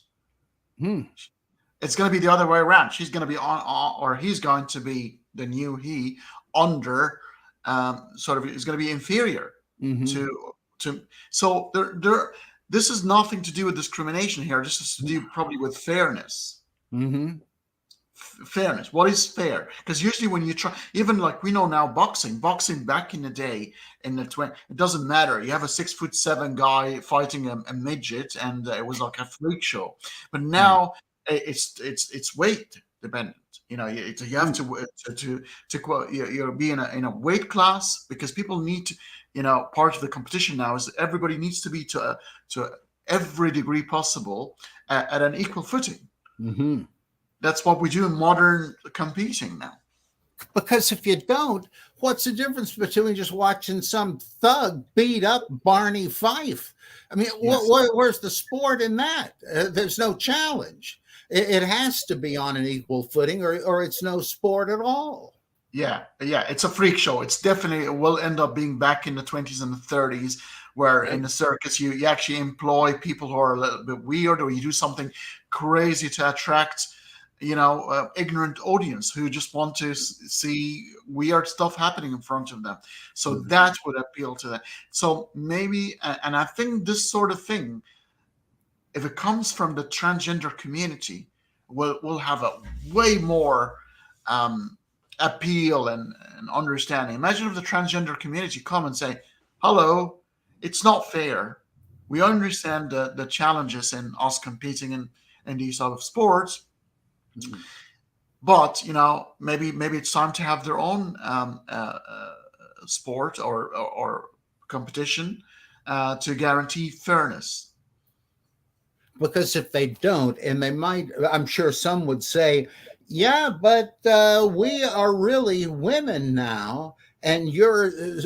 It's going to be the other way around. She's going to be on, or he's going to be the new he under, sort of is going to be inferior to. So there. This is nothing to do with discrimination here. This is to do probably with fairness. Fairness. What is fair? Because usually when you try, even like we know now, boxing back in the day, in the it doesn't matter. You have a 6'7" guy fighting a midget, and it was like a freak show. But now it's weight dependent. You have to you're be in a weight class, because people need to. Part of the competition now is everybody needs to be to every degree possible at an equal footing. That's what we do in modern competing now. Because if you don't, what's the difference between just watching some thug beat up Barney Fife? I mean, yes. Where's the sport in that? There's no challenge. It has to be on an equal footing, or it's no sport at all. Yeah, it's a freak show. It's definitely, it will end up being back in the 20s and the 30s, where in the circus you actually employ people who are a little bit weird, or you do something crazy to attract, ignorant audience who just want to see weird stuff happening in front of them. So that would appeal to them. So maybe, and I think this sort of thing, if it comes from the transgender community, will have a way more appeal and understanding. Imagine if the transgender community come and say, hello, it's not fair. We understand the challenges in us competing in these sort of sports, but maybe it's time to have their own sport or competition to guarantee fairness. Because if they don't, and they might, I'm sure some would say, yeah, but we are really women now, and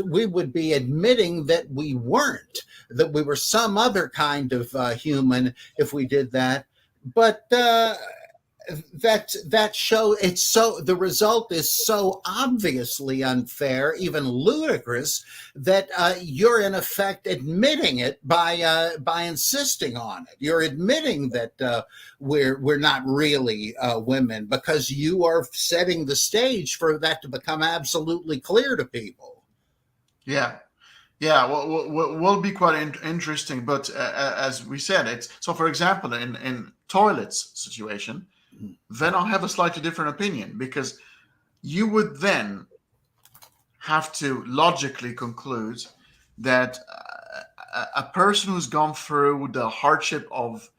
we would be admitting that we weren't, that we were some other kind of human if we did that. But that show, it's so, the result is so obviously unfair, even ludicrous, that you're in effect admitting it by insisting on it. You're admitting that we're not really women, because you are setting the stage for that to become absolutely clear to people. Yeah, will be quite interesting. But as we said, it's so. For example, in toilets situation, then I'll have a slightly different opinion, because you would then have to logically conclude that a person who's gone through the hardship of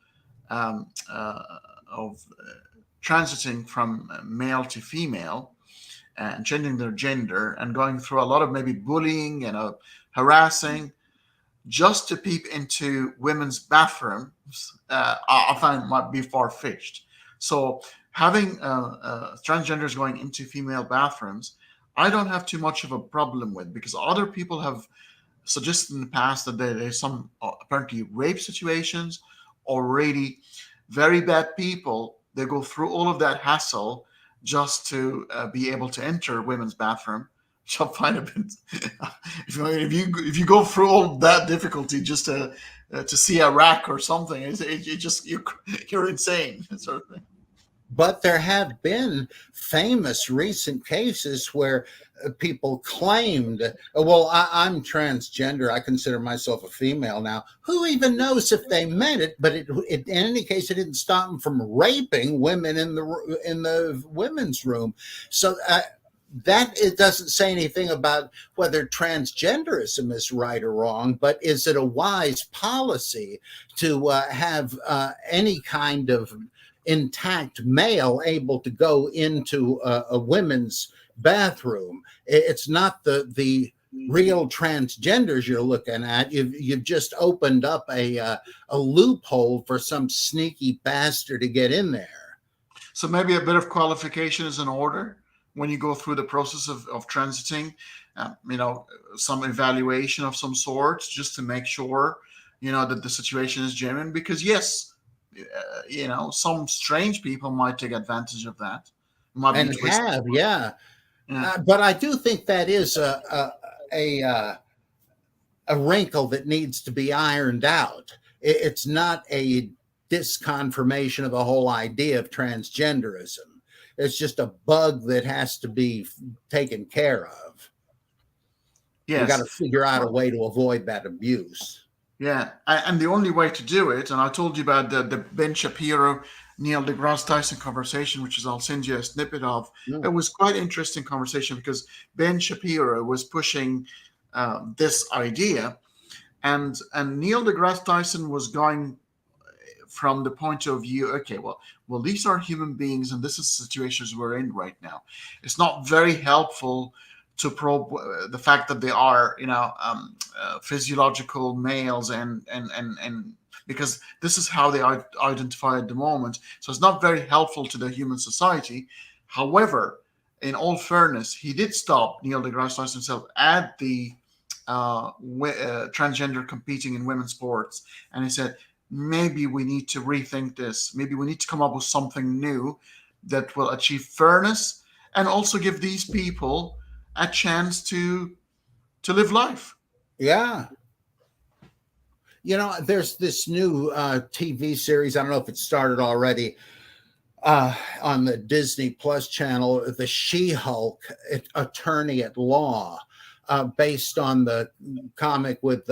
transiting from male to female and changing their gender and going through a lot of maybe bullying and harassing just to peep into women's bathrooms, I find might be far fetched. So having transgenders going into female bathrooms, I don't have too much of a problem with, because other people have suggested in the past that there's some apparently rape situations, or really very bad people. They go through all of that hassle just to be able to enter women's bathroom. Which I find a bit. If you go through all that difficulty just to see a rack or something, it just you're insane, sort of thing. But there have been famous recent cases where people claimed, well, I'm transgender. I consider myself a female now. Who even knows if they meant it? But in any case, it didn't stop them from raping women in the women's room. So that it doesn't say anything about whether transgenderism is right or wrong, but is it a wise policy to have any kind of intact male able to go into a women's bathroom? It's not the real transgenders you're looking at. You've just opened up a loophole for some sneaky bastard to get in there. So maybe a bit of qualification is in order when you go through the process of transiting, some evaluation of some sort, just to make sure, that the situation is genuine. Because yes, some strange people might take advantage of that. And have, yeah. But I do think that is a wrinkle that needs to be ironed out. It's not a disconfirmation of the whole idea of transgenderism. It's just a bug that has to be taken care of. Yes. We've got to figure out a way to avoid that abuse. Yeah, and the only way to do it, and I told you about the Ben Shapiro, Neil deGrasse Tyson conversation, which is, I'll send you a snippet of. It was quite interesting conversation, because Ben Shapiro was pushing this idea, and Neil deGrasse Tyson was going from the point of view, okay, well, these are human beings, and this is the situations we're in right now. It's not very helpful to probe the fact that they are, physiological males, and because this is how they identify at the moment. So it's not very helpful to the human society. However, in all fairness, he did stop Neil deGrasse Tyson himself at the transgender competing in women's sports, and he said, maybe we need to rethink this. Maybe we need to come up with something new that will achieve fairness and also give these people a chance to live life. Yeah. There's this new TV series. I don't know if it started already on the Disney Plus channel, the She-Hulk Attorney at Law, based on the comic with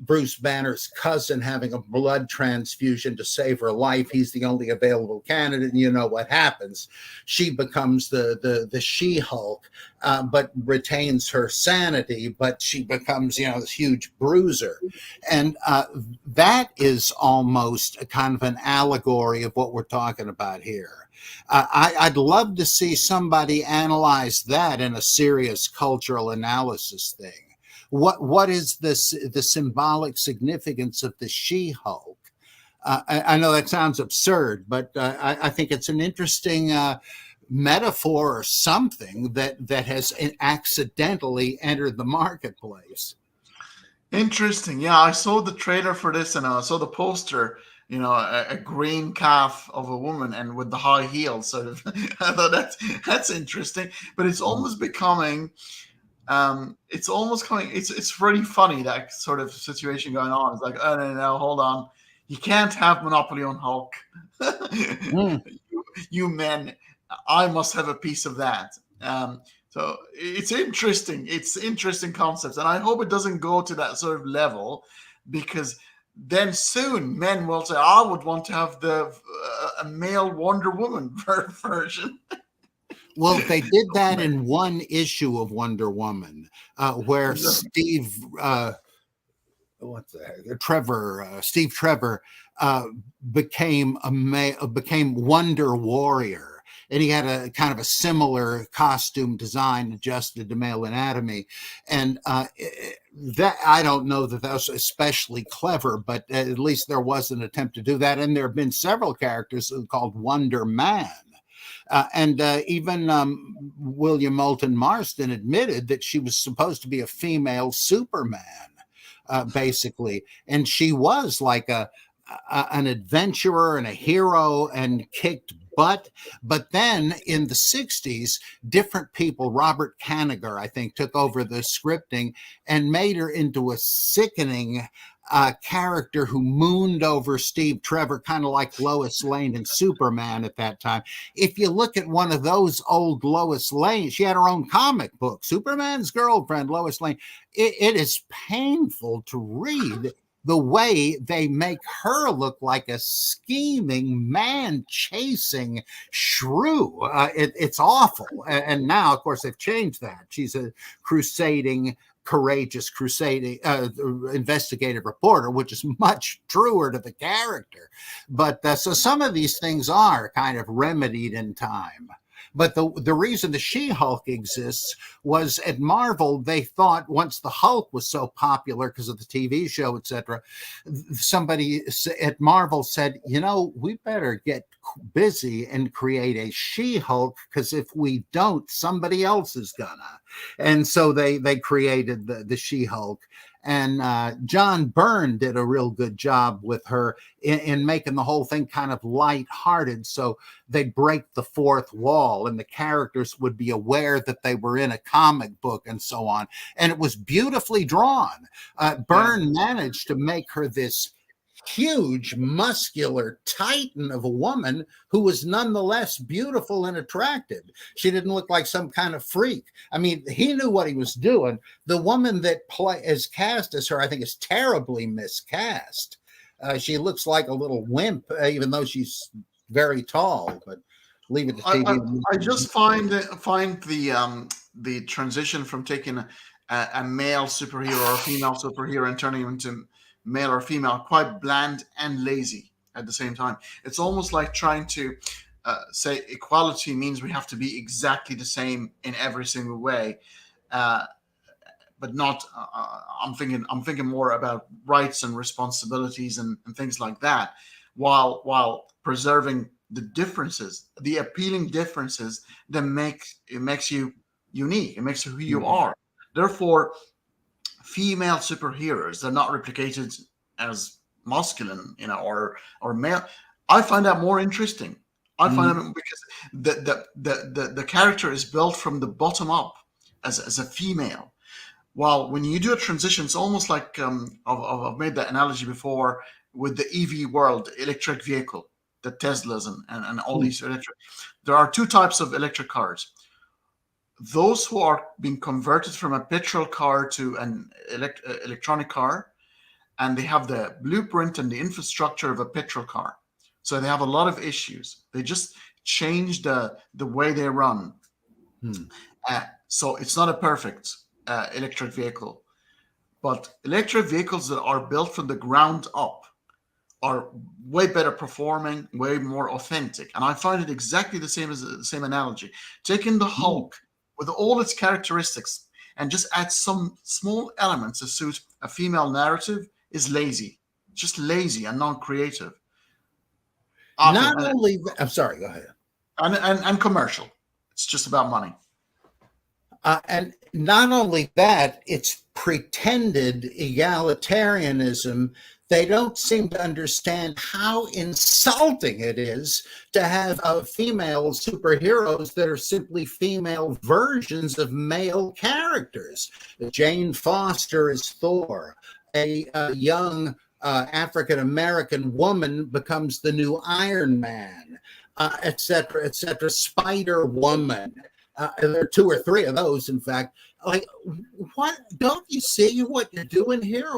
Bruce Banner's cousin having a blood transfusion to save her life. He's the only available candidate, and you know what happens. She becomes the She-Hulk, but retains her sanity, but she becomes, this huge bruiser. And that is almost a kind of an allegory of what we're talking about here. I'd love to see somebody analyze that in a serious cultural analysis thing. What is the symbolic significance of the She-Hulk? I know that sounds absurd, but I think it's an interesting metaphor or something that has accidentally entered the marketplace. Interesting. Yeah, I saw the trailer for this, and I saw the poster. A green calf of a woman, and with the high heels, sort of. I thought that's interesting, but it's almost becoming. It's really funny, that sort of situation going on. It's like, oh no, hold on, you can't have monopoly on Hulk. you men, I must have a piece of that. So it's interesting. It's interesting concepts, and I hope it doesn't go to that sort of level, because then soon men will say, I would want to have a male Wonder Woman version. Well, they did that in one issue of Wonder Woman, where Steve Trevor became Wonder Warrior, and he had a kind of a similar costume design adjusted to male anatomy. And that, I don't know that was especially clever, but at least there was an attempt to do that. And there have been several characters called Wonder Man. And even William Moulton Marston admitted that she was supposed to be a female Superman, basically. And she was like an adventurer and a hero and kicked butt. But then in the 60s, different people, Robert Kanigher, I think, took over the scripting and made her into a sickening character who mooned over Steve Trevor, kind of like Lois Lane in Superman at that time. If you look at one of those old Lois Lane, she had her own comic book, Superman's Girlfriend, Lois Lane. It is painful to read the way they make her look like a scheming, man-chasing shrew. It's awful. And now, of course, they've changed that. She's a courageous investigative reporter, which is much truer to the character. But so some of these things are kind of remedied in time. But the reason the She-Hulk exists was at Marvel, they thought once the Hulk was so popular because of the TV show, etc., somebody at Marvel said, you know, we better get busy and create a She-Hulk, because if we don't, somebody else is gonna. And so they created the She-Hulk. And John Byrne did a real good job with her in making the whole thing kind of lighthearted. So they'd break the fourth wall and the characters would be aware that they were in a comic book and so on. And it was beautifully drawn. Byrne managed to make her this huge, muscular titan of a woman who was nonetheless beautiful and attractive. She didn't look like some kind of freak. I mean, he knew what he was doing. The woman that is cast as her, I think, is terribly miscast. She looks like a little wimp, even though she's very tall. But leave it to TV. I just find the transition from taking a male superhero or a female superhero and turning him into male or female quite bland and lazy at the same time. It's almost like trying to say equality means we have to be exactly the same in every single way, but not. I'm thinking more about rights and responsibilities and things like that, while preserving the differences, the appealing differences that makes you unique. It makes you who you are. Therefore, female superheroes, they're not replicated as masculine, or male. I find that more interesting. I find that because the character is built from the bottom up as a female. While when you do a transition, it's almost like I've made that analogy before with the EV world, electric vehicle, the Teslas and all these electric. There are two types of electric cars. Those who are being converted from a petrol car to an electronic car, and they have the blueprint and the infrastructure of a petrol car. So they have a lot of issues. They just change the way they run. So it's not a perfect electric vehicle. But electric vehicles that are built from the ground up are way better performing, way more authentic. And I find it exactly the same analogy. Taking the Hulk with all its characteristics and just add some small elements to suit a female narrative is lazy. Just lazy and non-creative. I'm sorry, go ahead. And commercial. It's just about money. And not only that, it's pretended egalitarianism. They don't seem to understand how insulting it is to have female superheroes that are simply female versions of male characters. Jane Foster is Thor. A young African-American woman becomes the new Iron Man, et cetera, et cetera. Spider-Woman. There are two or three of those, in fact. Like, what? Don't you see what you're doing here?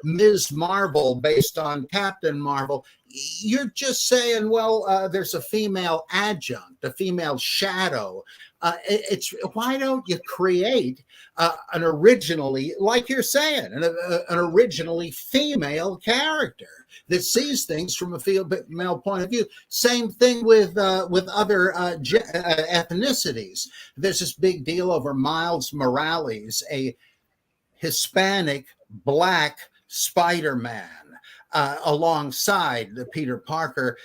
Ms. Marvel, based on Captain Marvel. You're just saying, well, there's a female adjunct, a female shadow. It's why don't you create an originally, like you're saying, an originally female character? that sees things from a female point of view. Same thing with other ethnicities. There's this big deal over Miles Morales, a Hispanic Black Spider-Man, alongside the Peter Parker.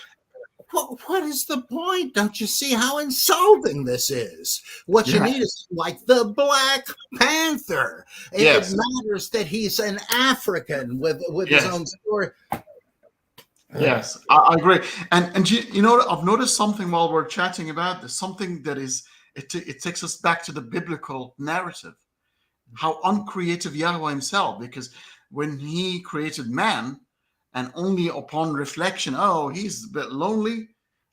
What is the point? Don't you see how insulting this is? What you need is like the Black Panther. It matters that he's an African with his own story. Yes, I agree. And you know, I've noticed something while we're chatting about this, something that is, it takes us back to the biblical narrative, how uncreative Yahweh himself, because when he created man, and only upon reflection, oh, he's a bit lonely,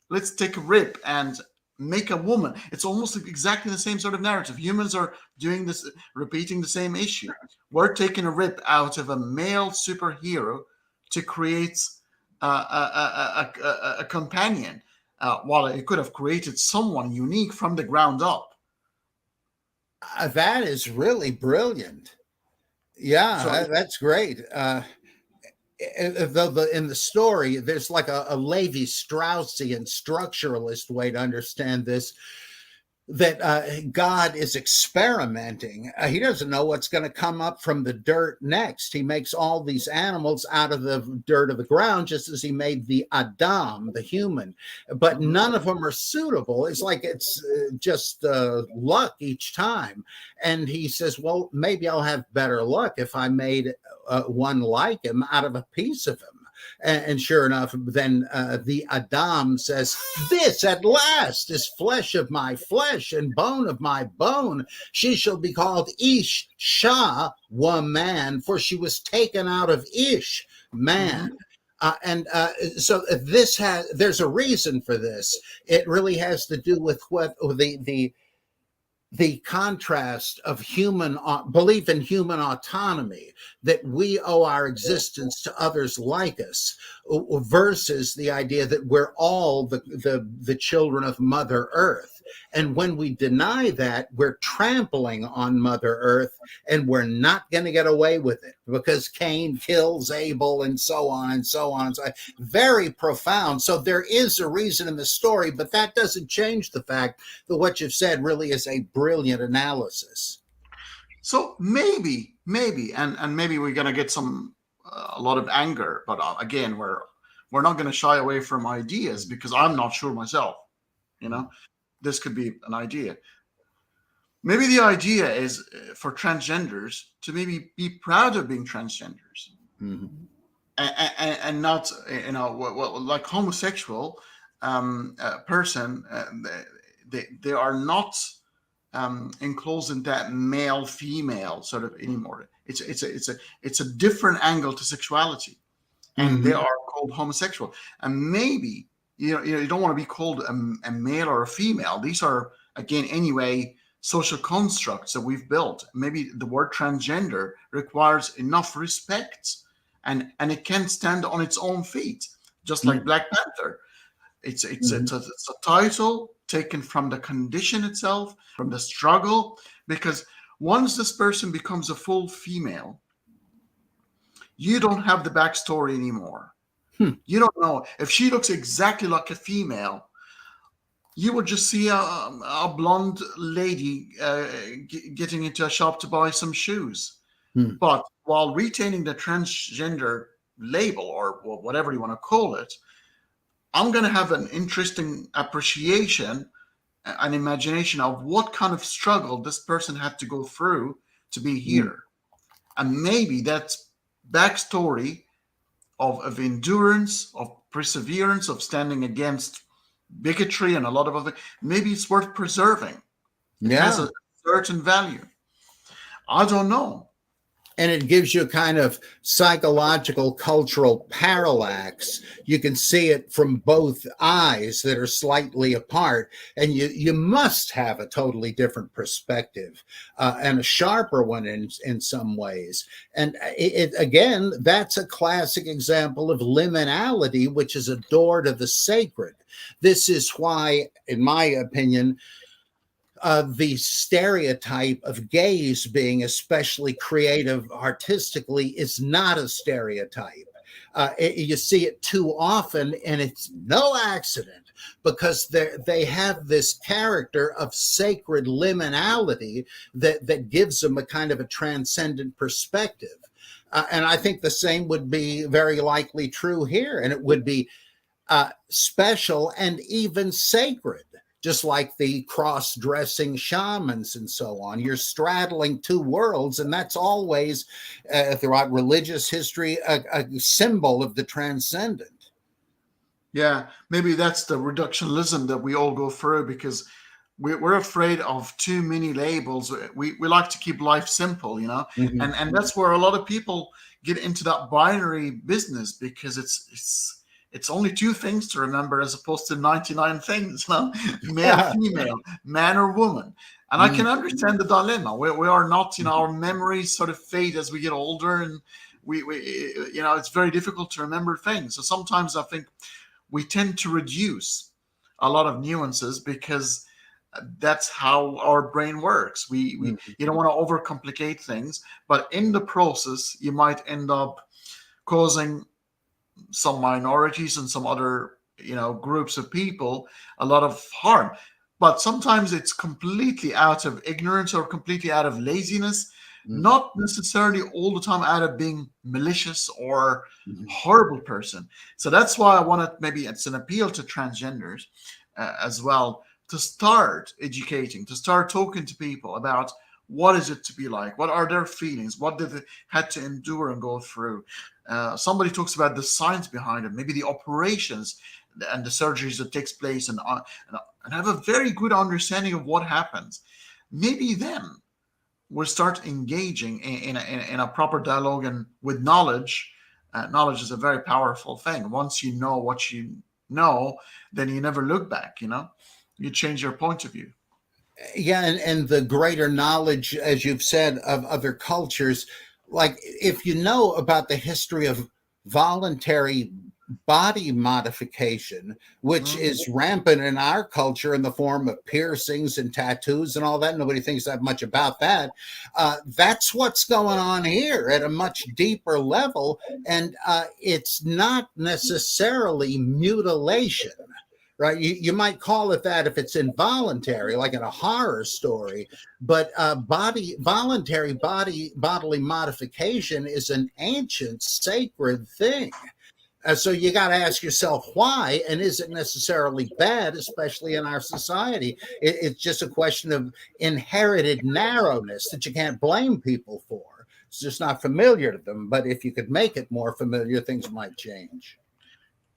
let's take a rib and make a woman. It's almost exactly the same sort of narrative. Humans are doing this, repeating the same issue. We're taking a rib out of a male superhero to create a companion, while it could have created someone unique from the ground up. That is really brilliant. Yeah, So, that's great. In the story, there's like a Levi-Straussian structuralist way to understand this, that God is experimenting. He doesn't know what's going to come up from the dirt next. He makes all these animals out of the dirt of the ground, just as he made the Adam, the human, but none of them are suitable. It's like it's just luck each time. And he says, well, maybe I'll have better luck if I made one like him out of a piece of him. And sure enough, then the Adam says, this at last is flesh of my flesh and bone of my bone. She shall be called Ish-Shah, woman, for she was taken out of Ish, man. So there's a reason for this. It really has to do with what the contrast of human belief in human autonomy, that we owe our existence to others like us, versus the idea that we're all the children of Mother Earth. And when we deny that, we're trampling on Mother Earth, and we're not going to get away with it, because Cain kills Abel and so on and so on. So very profound. So there is a reason in the story, but that doesn't change the fact that what you've said really is a brilliant analysis. So maybe, and maybe we're going to get a lot of anger, but again, we're not going to shy away from ideas, because I'm not sure myself. You know, this could be an idea. Maybe the idea is for transgenders to maybe be proud of being transgenders, and not, you know, like homosexual person. They are not enclosed in that male female sort of anymore. It's a different angle to sexuality, and they are called homosexual. And maybe you don't want to be called a male or a female. These are, again, anyway, social constructs that we've built. Maybe the word transgender requires enough respect, and it can stand on its own feet, just like Black Panther. It's a title taken from the condition itself, from the struggle, because once this person becomes a full female, you don't have the backstory anymore. You don't know if she looks exactly like a female. You would just see a blonde lady getting into a shop to buy some shoes. But while retaining the transgender label, or whatever you want to call it, I'm going to have an interesting appreciation, an imagination of what kind of struggle this person had to go through to be here. And maybe that backstory of endurance, of perseverance, of standing against bigotry and a lot of other, maybe it's worth preserving. It has a certain value. I don't know. And it gives you a kind of psychological, cultural parallax. You can see it from both eyes that are slightly apart, and you must have a totally different perspective, and a sharper one in some ways. And again, that's a classic example of liminality, which is a door to the sacred. This is why, in my opinion, the stereotype of gays being especially creative artistically is not a stereotype. You see it too often, and it's no accident, because they have this character of sacred liminality that gives them a kind of a transcendent perspective. And I think the same would be very likely true here, and it would be special and even sacred, just like the cross-dressing shamans and so on. You're straddling two worlds, and that's always, throughout religious history, a symbol of the transcendent. Yeah, maybe that's the reductionism that we all go through, because we're afraid of too many labels. We like to keep life simple, Mm-hmm. and that's where a lot of people get into that binary business, because it's only two things to remember as opposed to 99 things, male, female, man or woman. And I can understand the dilemma. We are not, our memories sort of fade as we get older, and we it's very difficult to remember things. So sometimes I think we tend to reduce a lot of nuances, because that's how our brain works. You don't want to overcomplicate things, but in the process, you might end up causing some minorities and some other, groups of people a lot of harm. But sometimes it's completely out of ignorance or completely out of laziness, not necessarily all the time out of being malicious or horrible person. So that's why I wanted, maybe it's an appeal to transgenders as well, to start educating, to start talking to people about what is it to be like, what are their feelings, what did they had to endure and go through. Somebody talks about the science behind it, maybe the operations and the surgeries that takes place, and have a very good understanding of what happens. Maybe then we'll start engaging in a proper dialogue, and with knowledge. Knowledge is a very powerful thing. Once you know what you know, then you never look back, you change your point of view. Yeah, and the greater knowledge, as you've said, of other cultures, like if you know about the history of voluntary body modification, which is rampant in our culture in the form of piercings and tattoos and all that. Nobody thinks that much about that. That's what's going on here at a much deeper level. And it's not necessarily mutilation. Right, you might call it that if it's involuntary, like in a horror story. But voluntary bodily modification is an ancient, sacred thing. So you got to ask yourself why, and is it necessarily bad, especially in our society? It's just a question of inherited narrowness that you can't blame people for. It's just not familiar to them. But if you could make it more familiar, things might change.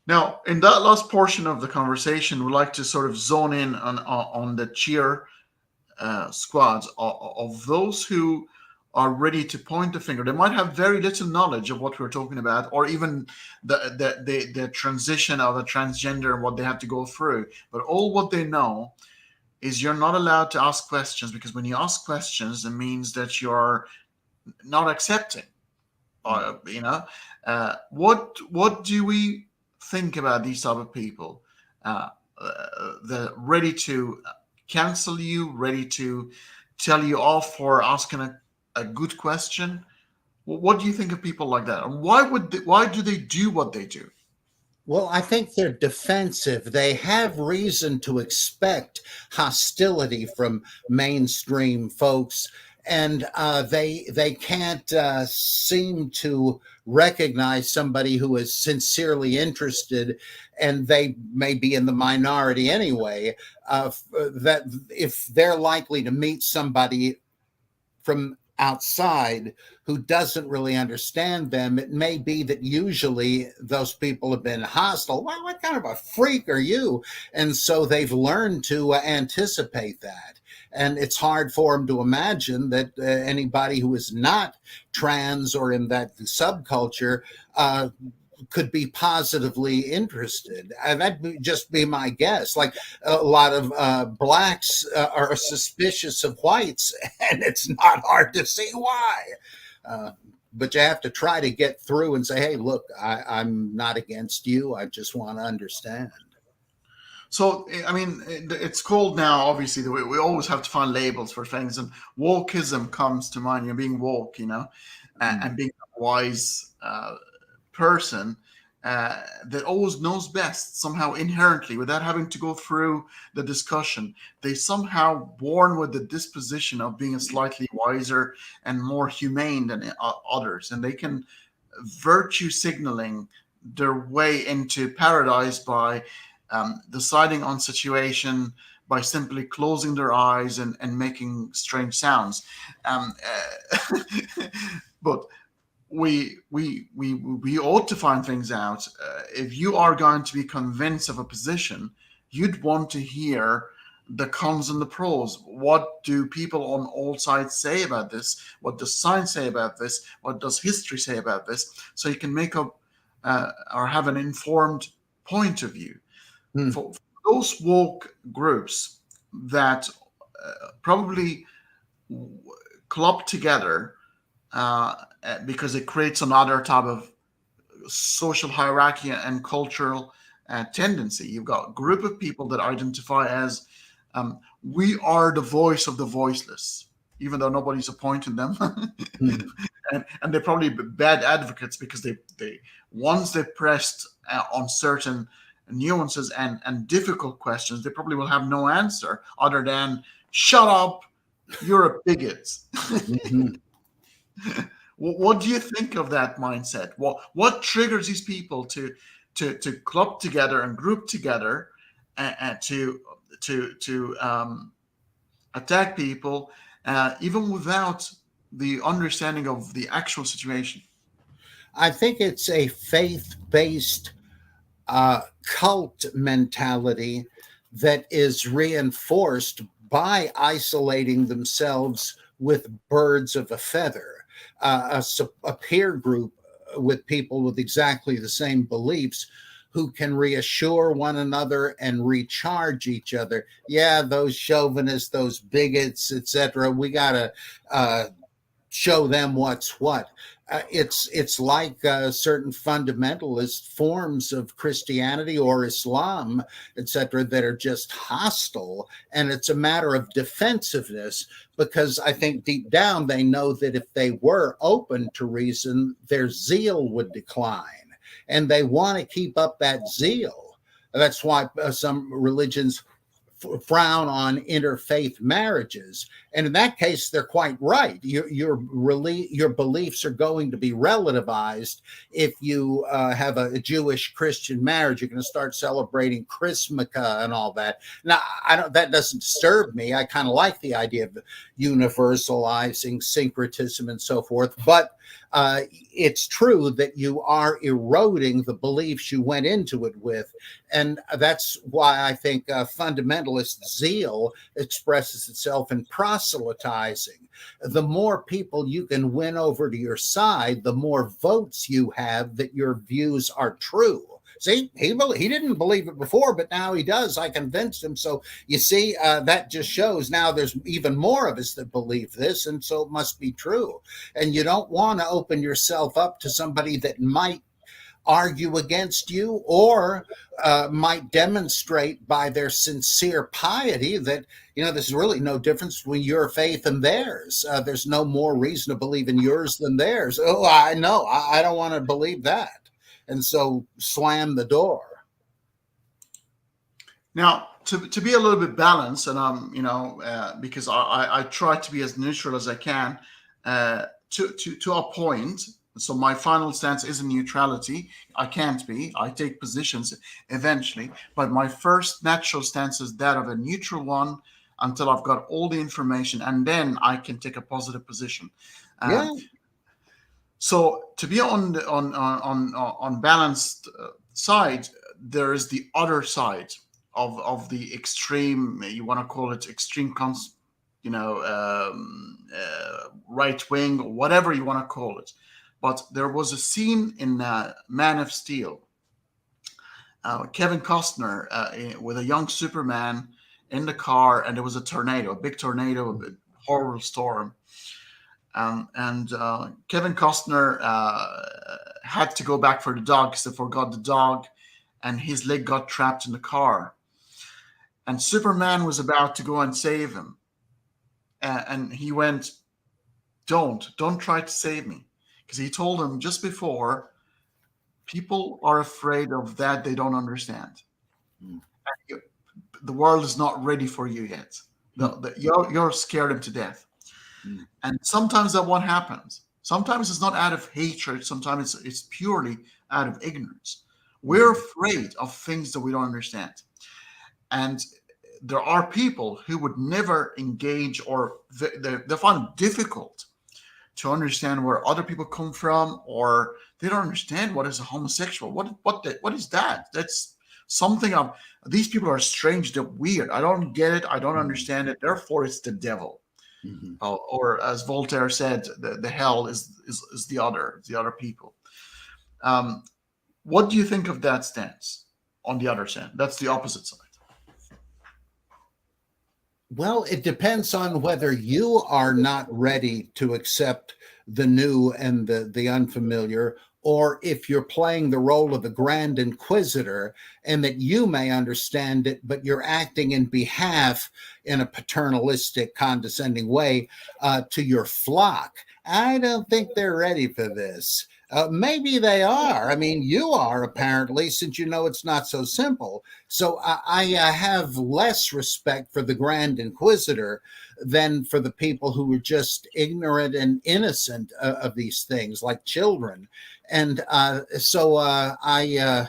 Now, in that last portion of the conversation, we'd like to sort of zone in on the cheer squads of those who are ready to point the finger. They might have very little knowledge of what we're talking about, or even the transition of a transgender and what they have to go through. But all what they know is you're not allowed to ask questions, because when you ask questions, it means that you're not accepting. What do we think about these type of people? They're ready to cancel you, ready to tell you off for asking a good question. What do you think of people like that? And why do they do what they do? Well, I think they're defensive. They have reason to expect hostility from mainstream folks, and they can't seem to recognize somebody who is sincerely interested, and they may be in the minority anyway, that if they're likely to meet somebody from outside who doesn't really understand them, it may be that usually those people have been hostile. Well, what kind of a freak are you? And so they've learned to anticipate that. And it's hard for them to imagine that anybody who is not trans or in that subculture could be positively interested. That'd just be my guess. Like a lot of blacks are suspicious of whites, and it's not hard to see why. But you have to try to get through and say, hey, look, I'm not against you. I just want to understand. So, I mean, it's called now, obviously, we always have to find labels for things. And wokeism comes to mind, being woke, and being a wise person that always knows best somehow inherently without having to go through the discussion. They somehow born with the disposition of being slightly wiser and more humane than others, and they can virtue signaling their way into paradise by deciding on situation by simply closing their eyes and making strange sounds. But we ought to find things out. If you are going to be convinced of a position, you'd want to hear the cons and the pros. What do people on all sides say about this? What does science say about this? What does history say about this? So you can make up or have an informed point of view. For those woke groups that probably club together because it creates another type of social hierarchy and cultural tendency. You've got a group of people that identify as we are the voice of the voiceless, even though nobody's appointing them. and they're probably bad advocates because they once they pressed on certain nuances and difficult questions, they probably will have no answer other than shut up, you're a bigot. What do you think of that mindset? What triggers these people to club together and group together and to attack people, even without the understanding of the actual situation? I think it's a faith-based cult mentality that is reinforced by isolating themselves with birds of a feather. A peer group with people with exactly the same beliefs who can reassure one another and recharge each other. Yeah, those chauvinists, those bigots, etc. We got to show them what's what. It's like certain fundamentalist forms of Christianity or Islam, etc., that are just hostile, and it's a matter of defensiveness, because I think deep down they know that if they were open to reason, their zeal would decline, and they want to keep up that zeal. That's why some religions frown on interfaith marriages, and in that case they're quite right. Your beliefs are going to be relativized if you have a Jewish Christian marriage. You're going to start celebrating Chrismica and all that. Now, that doesn't disturb me. I kind of like the idea of universalizing syncretism and so forth, but it's true that you are eroding the beliefs you went into it with. And that's why I think fundamentalist zeal expresses itself in proselytizing. The more people you can win over to your side, the more votes you have that your views are true. See, he didn't believe it before, but now he does. I convinced him. So you see, that just shows now there's even more of us that believe this, and so it must be true. And you don't want to open yourself up to somebody that might argue against you or might demonstrate by their sincere piety that, there's really no difference between your faith and theirs. There's no more reason to believe in yours than theirs. Oh, I know. I don't want to believe that. And so slam the door. Now, to be a little bit balanced, and because I try to be as neutral as I can, to a point. So my final stance is in neutrality. I can't be. I take positions eventually, but my first natural stance is that of a neutral one until I've got all the information, and then I can take a positive position. Yeah. So to be on balanced side, there is the other side of the extreme. You want to call it extreme, right wing, whatever you want to call it. But there was a scene in Man of Steel. Kevin Costner with a young Superman in the car, and there was a tornado, a big tornado, a horrible storm. And Kevin Costner had to go back for the dog because they forgot the dog, and his leg got trapped in the car. And Superman was about to go and save him. And he went, don't try to save me. Because he told him just before, People are afraid of that they don't understand. Mm. The world is not ready for you yet. You're scared them to death. Mm. And sometimes that what happens. Sometimes it's not out of hatred. Sometimes it's purely out of ignorance. We're afraid of things that we don't understand. And there are people who would never engage, or they find it difficult to understand where other people come from, or they don't understand what is a homosexual. What is that? That's something of, these people are strange, they're weird. I don't get it. I don't understand it. Therefore, it's the devil. Mm-hmm. Or as Voltaire said, the hell is the other people. What do you think of that stance? On the other side, that's the opposite side. Well, it depends on whether you are not ready to accept the new and the unfamiliar, or if you're playing the role of the Grand Inquisitor and that you may understand it, but you're acting in behalf in a paternalistic, condescending way to your flock. I don't think they're ready for this. Maybe they are. I mean, you are apparently, since you know it's not so simple. So I have less respect for the Grand Inquisitor than for the people who were just ignorant and innocent of these things, like children. And so I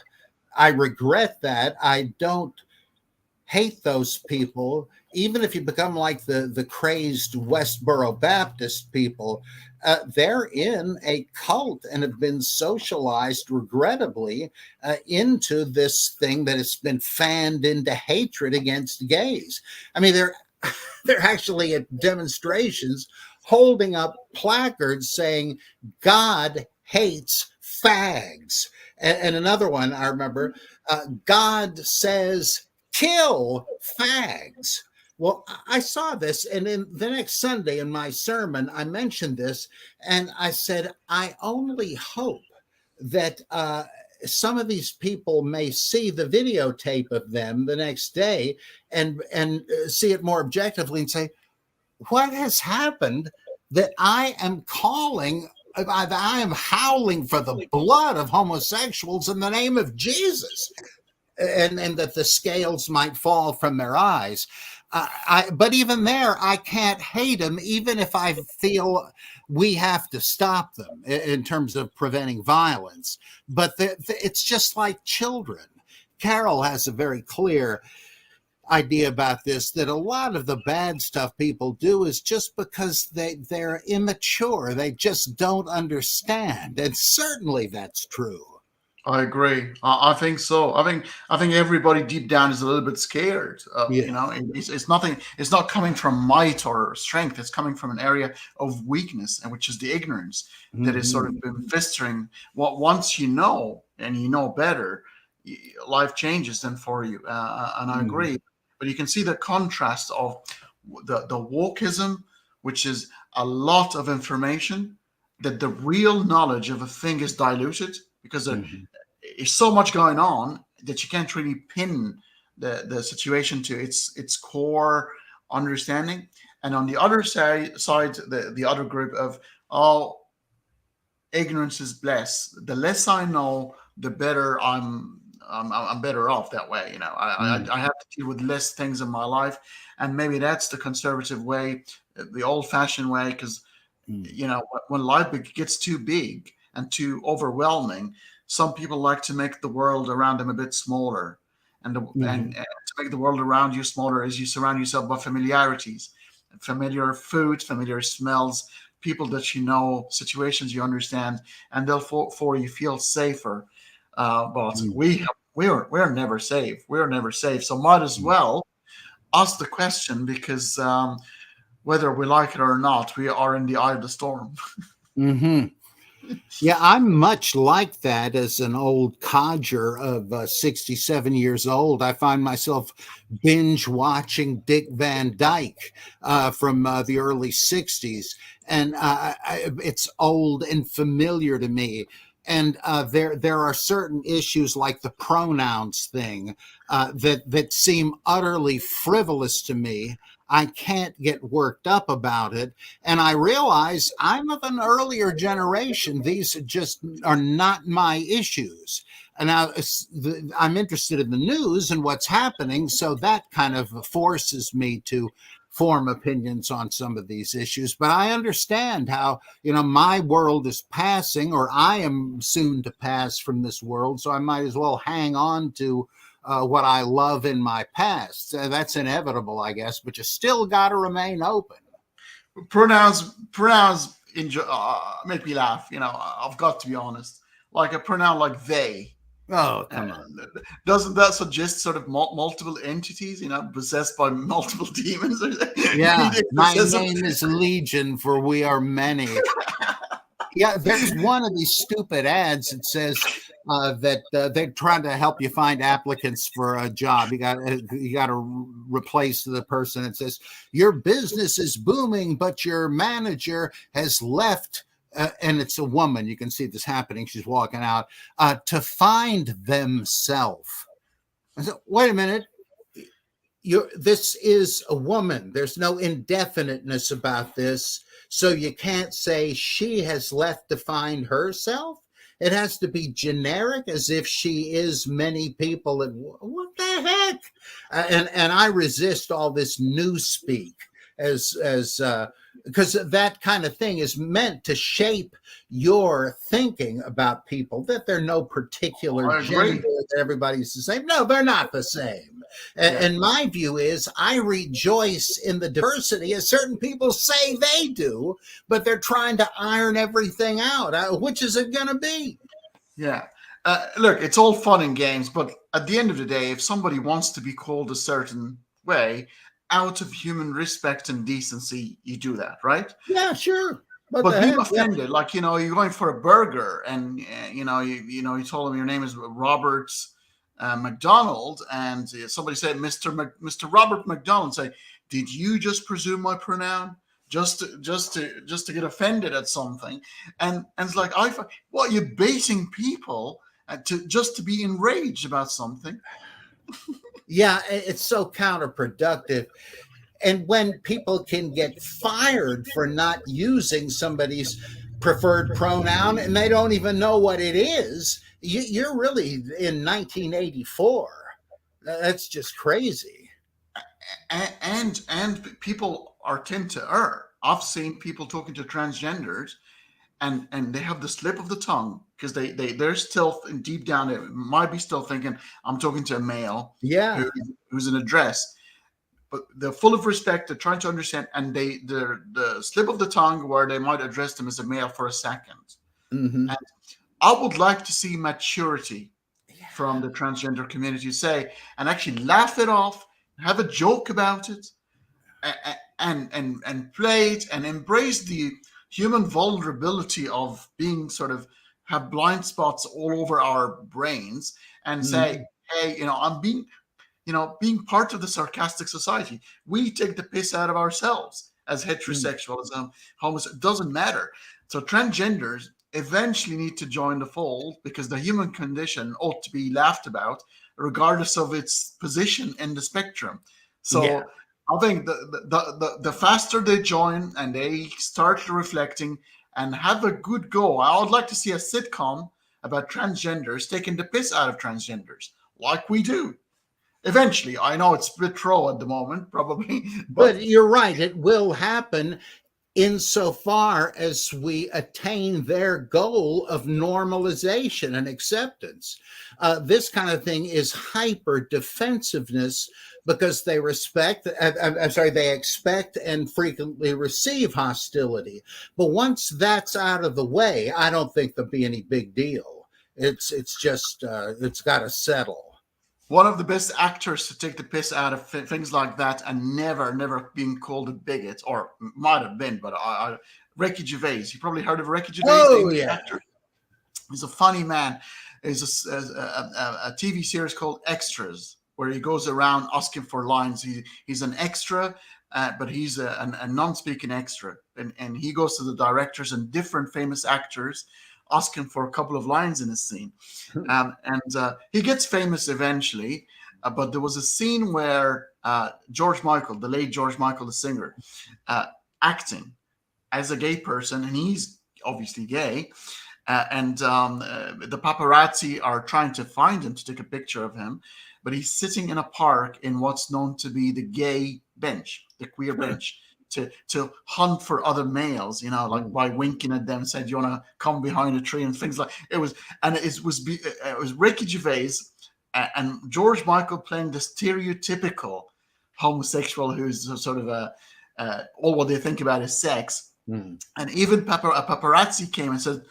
regret that. I don't hate those people, even if you become like the crazed Westboro Baptist people. They're in a cult and have been socialized, regrettably, into this thing that has been fanned into hatred against gays. I mean, they're actually at demonstrations holding up placards saying God hates fags. And another one I remember, God says kill fags. Well, I saw this, and in the next Sunday in my sermon, I mentioned this, and I said, I only hope that some of these people may see the videotape of them the next day and see it more objectively and say, what has happened that I am calling, I am howling for the blood of homosexuals in the name of Jesus, and that the scales might fall from their eyes. But even there, I can't hate them, even if I feel we have to stop them in terms of preventing violence. But it's just like children. Carol has a very clear idea about this, that a lot of the bad stuff people do is just because they're immature. They just don't understand. And certainly that's true. I agree. I think so. I think everybody deep down is a little bit scared. Yeah. It's nothing. It's not coming from might or strength. It's coming from an area of weakness, and which is the ignorance that is sort of been festering. Once you know and you know better, life changes then for you. And I agree. But you can see the contrast of the wokeism, which is a lot of information, that the real knowledge of a thing is diluted because there's so much going on that you can't really pin the situation to its core understanding. And on the other side, the other group of, oh, ignorance is bliss. The less I know, the better I'm better off that way. I have to deal with less things in my life, and maybe that's the conservative way, the old-fashioned way, because when life gets too big and too overwhelming, some people like to make the world around them a bit smaller, and to make the world around you smaller is you surround yourself by familiarities, familiar food, familiar smells, people that you know, situations you understand, and therefore you feel safer. But we're never safe. We're never safe. So might as well ask the question, because whether we like it or not, we are in the eye of the storm. Yeah, I'm much like that as an old codger of 67 years old. I find myself binge watching Dick Van Dyke from the early 60s. And it's old and familiar to me. And there are certain issues like the pronouns thing that seem utterly frivolous to me. I can't get worked up about it. And I realize I'm of an earlier generation. These just are not my issues. And now I'm interested in the news and what's happening. So that kind of forces me to form opinions on some of these issues. But I understand how, my world is passing, or I am soon to pass from this world. So I might as well hang on to what I love in my past. That's inevitable, I guess, but you still got to remain open. Pronouns make me laugh. I've got to be honest. Like a pronoun like they. Oh, come on. Doesn't that suggest sort of multiple entities, possessed by multiple demons? Yeah, my name is Legion, for we are many. Yeah, there's one of these stupid ads that says that they're trying to help you find applicants for a job. You got to replace the person. It says your business is booming, but your manager has left. And it's a woman. You can see this happening. She's walking out to find themselves. I said, wait a minute. This is a woman. There's no indefiniteness about this. So you can't say she has left to find herself. It has to be generic, as if she is many people. And what the heck? And I resist all this newspeak because that kind of thing is meant to shape your thinking about people, that they're no particular gender, that everybody's the same. No, they're not the same. And my view is I rejoice in the diversity, as certain people say they do, but they're trying to iron everything out. Which is it going to be? Yeah. Look, it's all fun and games, but at the end of the day, if somebody wants to be called a certain way, out of human respect and decency, you do that, right? Yeah, sure. But being offended, like, you're going for a burger and, you told them your name is Robert McDonald, and somebody said, Mr. Robert McDonald, say, did you just presume my pronoun? Just to get offended at something. And it's like, you're baiting people to be enraged about something. Yeah, it's so counterproductive. And when people can get fired for not using somebody's preferred pronoun and they don't even know what it is, you're really in 1984. That's just crazy. And people tend to err. I've seen people talking to transgenders and they have the slip of the tongue because they're still deep down, they might be still thinking, I'm talking to a male who's in a dress. But they're full of respect. They're trying to understand, and they're the slip of the tongue where they might address them as a male for a second. Mm-hmm. And I would like to see maturity from the transgender community, say, and actually laugh it off, have a joke about it, and play it, and embrace the human vulnerability of being sort of have blind spots all over our brains, and say, hey, I'm being part of the sarcastic society. We take the piss out of ourselves as heterosexual, as homosexual. It doesn't matter. So transgenders eventually need to join the fold because the human condition ought to be laughed about, regardless of its position in the spectrum. So I think the faster they join and they start reflecting and have a good go, I would like to see a sitcom about transgenders taking the piss out of transgenders, like we do. Eventually, I know it's a bit raw at the moment, probably. But you're right. It will happen insofar as we attain their goal of normalization and acceptance. This kind of thing is hyper defensiveness because they expect and frequently receive hostility. But once that's out of the way, I don't think there'll be any big deal. It's just it's got to settle. One of the best actors to take the piss out of things like that and never being called a bigot, or might have been, but Ricky Gervais. You probably heard of Ricky Gervais, the English actor. He's a funny man. There's a TV series called Extras, where he goes around asking for lines. He's an extra, but he's a non-speaking extra. And he goes to the directors and different famous actors asking for a couple of lines in his scene. And he gets famous eventually. but there was a scene where George Michael, the late George Michael, the singer, acting as a gay person, and he's obviously gay, and the paparazzi are trying to find him to take a picture of him, but he's sitting in a park in what's known to be the gay bench, the queer bench, to hunt for other males, like by winking at them, said, "You want to come behind a tree?" and things like it was. And it was Ricky Gervais and George Michael playing the stereotypical homosexual who's sort of all what they think about is sex. And even a paparazzi came and said,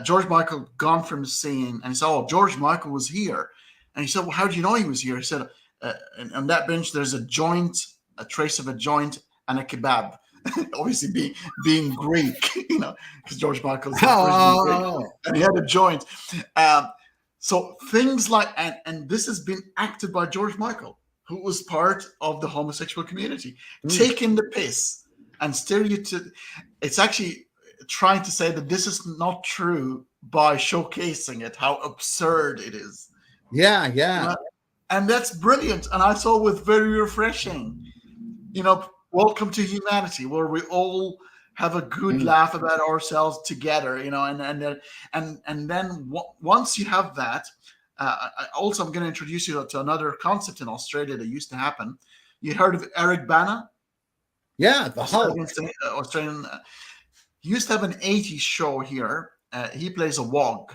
George Michael gone from the scene, and he said, "Oh, George Michael was here." And he said, "Well, how do you know he was here?" He said, "On that bench, there's a joint, a trace of a joint, and a kebab." Obviously, being Greek, because George Michael's Greek, and he had a joint. So things like, and this has been acted by George Michael, who was part of the homosexual community, taking the piss and stereotype. It's actually trying to say that this is not true by showcasing it, how absurd it is. Yeah. And that's brilliant. And I thought it was very refreshing. Welcome to humanity, where we all have a good laugh about ourselves together, and then once you have that, I'm going to introduce you to another concept in Australia that used to happen. You heard of Eric Bana? Yeah, the Hulk. Australian. He used to have an 80s show here. He plays a wog.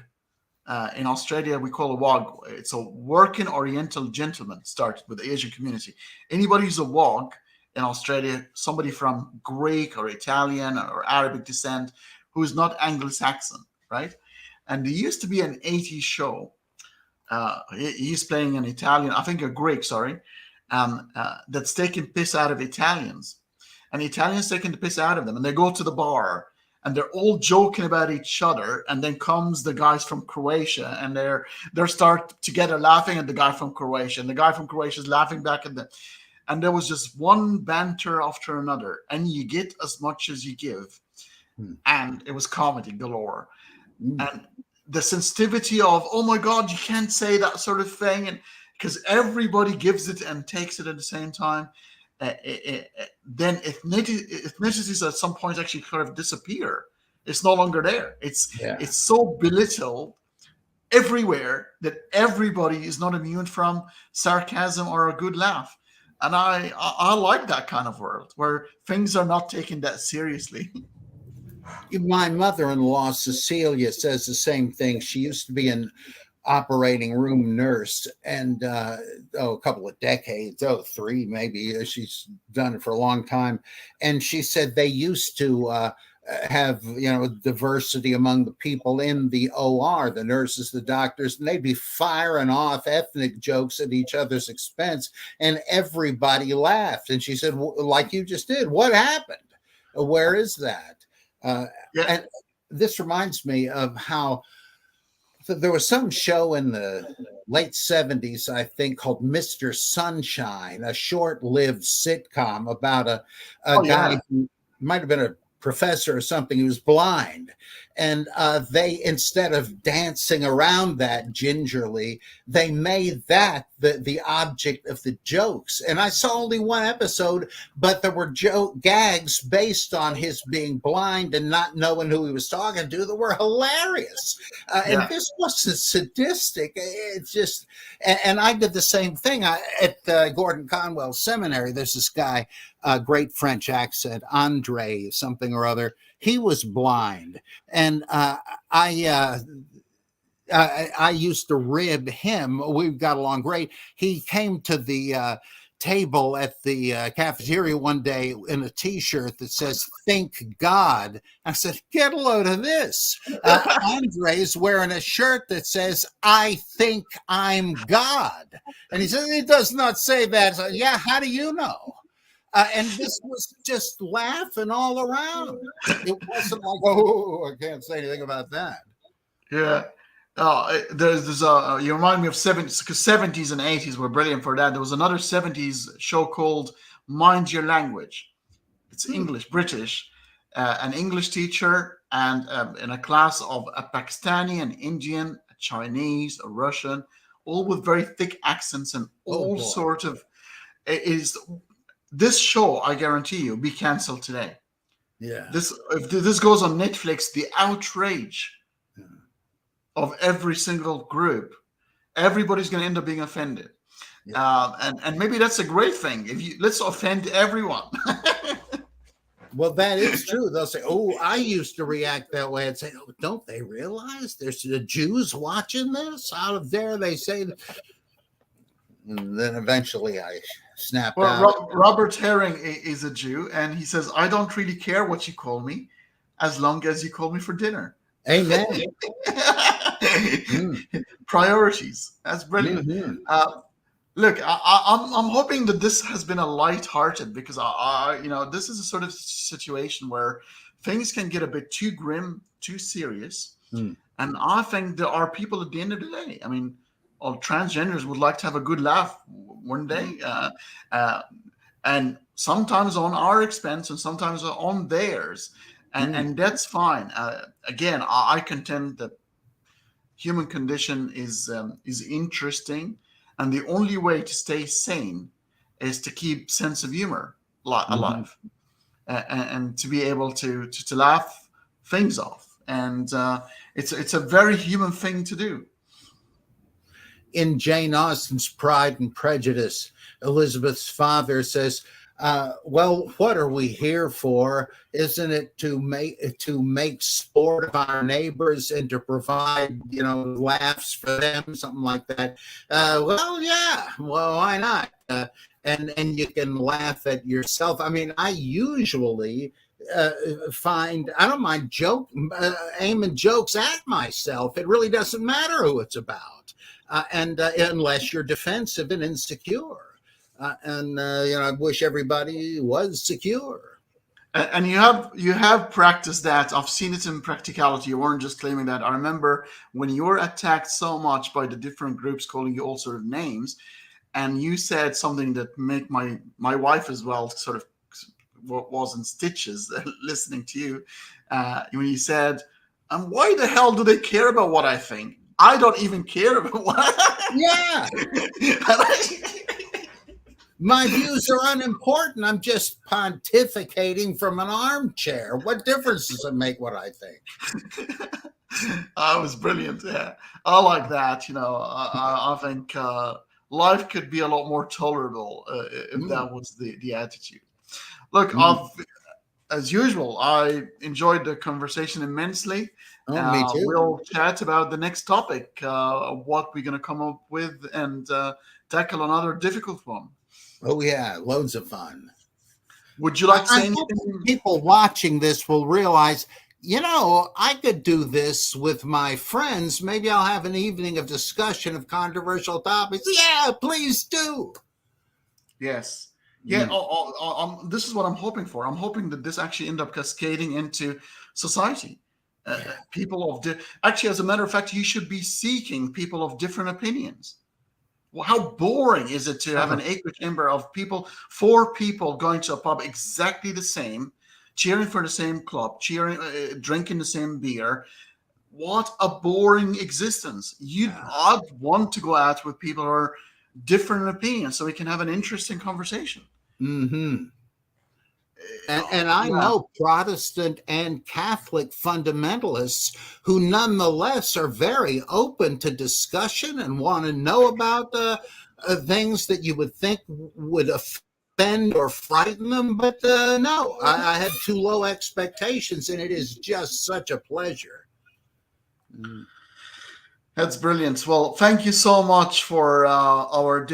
In Australia, we call a wog. It's a working Oriental gentleman. Started with the Asian community. Anybody who's a wog in Australia, somebody from Greek or Italian or Arabic descent who's not Anglo-Saxon, right? And there used to be an 80s show. He's playing an Italian, I think a Greek, sorry, that's taking piss out of Italians. And the Italians taking the piss out of them. And they go to the bar and they're all joking about each other. And then comes the guys from Croatia and they're start together laughing at the guy from Croatia. And the guy from Croatia is laughing back at them. And there was just one banter after another. And you get as much as you give. And it was comedy galore. And the sensitivity of, oh my God, you can't say that sort of thing. And because everybody gives it and takes it at the same time. Then ethnicities at some point actually kind of disappear. It's no longer there. It's so belittled everywhere that everybody is not immune from sarcasm or a good laugh. And I like that kind of world where things are not taken that seriously. My mother-in-law, Cecilia, says the same thing. She used to be an operating room nurse, and a couple of decades, 3 maybe. She's done it for a long time. And she said they used to have diversity among the people in the OR, the nurses, the doctors, and they'd be firing off ethnic jokes at each other's expense, and everybody laughed. And she said, like you just did, what happened? Where is that? And this reminds me of how there was some show in the late 70s, I think, called Mr. Sunshine, a short-lived sitcom about a guy who might have been a professor or something who was blind. And they, instead of dancing around that gingerly, they made that the object of the jokes. And I saw only one episode, but there were gags based on his being blind and not knowing who he was talking to that were hilarious. And this wasn't sadistic. It's just, and I did the same thing at Gordon Conwell Seminary. There's this guy, great French accent, Andre something or other. He was blind, and I used to rib him. We got along great. He came to the table at the cafeteria one day in a T-shirt that says "Thank God." I said, "Get a load of this." Andre's wearing a shirt that says "I think I'm God," and he said, "It does not say that." So, yeah, how do you know? And this was just laughing all around. It wasn't like, oh, I can't say anything about that. Yeah. There's you remind me of 70s, because 70s and 80s were brilliant for that. There was another 70s show called Mind Your Language. It's English, British, an English teacher and in a class of a Pakistani, an Indian, a Chinese, a Russian, all with very thick accents and Oh all boy. sort of is this show, I guarantee you, be canceled today. Yeah. If this goes on Netflix, the outrage of every single group, everybody's going to end up being offended. And maybe that's a great thing. Let's offend everyone. Well, that is true. They'll say, "Oh, I used to react that way." I'd say, "Oh, don't they realize there's the Jews watching this out of there?" They say, and then eventually I snapped out. Robert Herring is a Jew, and he says, "I don't really care what you call me, as long as you call me for dinner." Amen. Priorities. That's brilliant. Mm-hmm. Look, I'm hoping that this has been a light-hearted, because this is a sort of situation where things can get a bit too grim, too serious, and I think there are people at the end of the day. I mean, all transgenders would like to have a good laugh one day, and sometimes on our expense, and sometimes on theirs, and that's fine. Again, I contend that human condition is interesting. And the only way to stay sane is to keep sense of humor alive, and to be able to laugh things off. And it's a very human thing to do. In Jane Austen's Pride and Prejudice, Elizabeth's father says, well, what are we here for? Isn't it to make sport of our neighbors and to provide, laughs for them, something like that? Well, yeah. Well, why not? And you can laugh at yourself. I mean, I usually find I don't mind aiming jokes at myself. It really doesn't matter who it's about, and unless you're defensive and insecure. I wish everybody was secure. And you have practiced that. I've seen it in practicality. You weren't just claiming that. I remember when you were attacked so much by the different groups calling you all sort of names, and you said something that made my wife as well sort of was in stitches listening to you, when you said, "And why the hell do they care about what I think? I don't even care about what I Yeah." My views are unimportant. I'm just pontificating from an armchair. What difference does it make what I think? It was brilliant. Yeah, I like that. I think life could be a lot more tolerable if that was the attitude. Look, as usual, I enjoyed the conversation immensely. Me too. We'll chat about the next topic, what we're going to come up with, and tackle another difficult one. Oh, yeah, loads of fun. Would you like to say anything? People watching this will realize, I could do this with my friends. Maybe I'll have an evening of discussion of controversial topics. Yeah, please do. Yes. Yeah, this is what I'm hoping for. I'm hoping that this actually end up cascading into society. People of actually, as a matter of fact, you should be seeking people of different opinions. Well, how boring is it to have an echo chamber of four people going to a pub exactly the same, cheering for the same club, drinking the same beer? What a boring existence. I'd want to go out with people who are different opinions so we can have an interesting conversation. Mm-hmm. And I know Protestant and Catholic fundamentalists who nonetheless are very open to discussion and want to know about things that you would think would offend or frighten them. But no, I had too low expectations, and it is just such a pleasure. That's brilliant. Well, thank you so much for our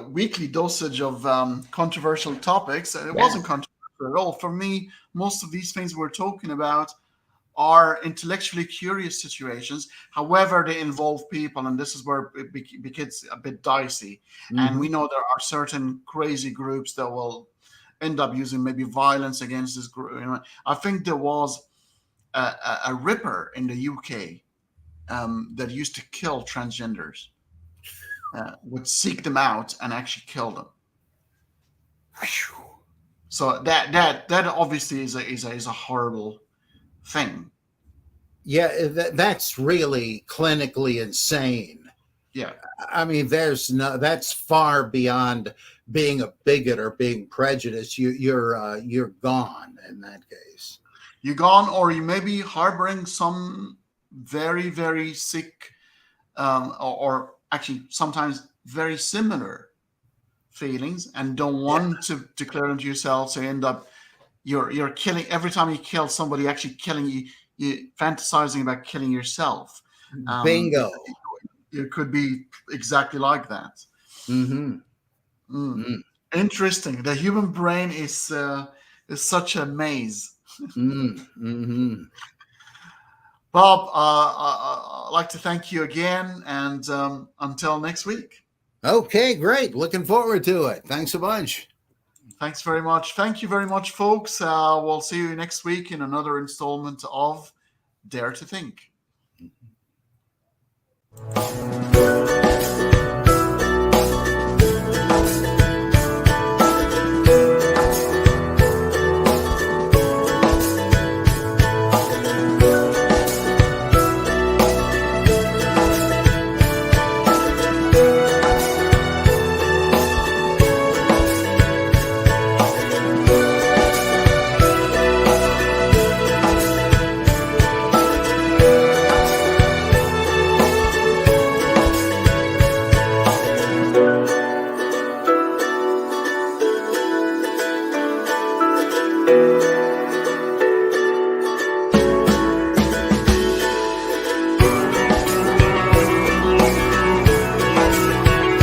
weekly dosage of controversial topics. It wasn't controversial at all. For me, most of these things we're talking about are intellectually curious situations. However, they involve people, and this is where it gets a bit dicey. Mm-hmm. And we know there are certain crazy groups that will end up using maybe violence against this group. I think there was a Ripper in the UK that used to kill transgenders, would seek them out and actually kill them. So that obviously is a horrible thing. Yeah, that's really clinically insane. Yeah. I mean, that's far beyond being a bigot or being prejudiced. You're gone in that case. You're gone, or you may be harboring some very, very sick, or actually sometimes very similar feelings, and don't want to declare them to yourself. So you end up you're killing every time you kill somebody, actually killing you fantasizing about killing yourself. Bingo. It could be exactly like that. Mm-hmm. Interesting. The human brain is such a maze. Mm-hmm. Bob, I'd like to thank you again, and until next week. Okay, great. Looking forward to it. Thanks a bunch. Thanks very much. Thank you very much, folks. We'll see you next week in another installment of Dare to Think.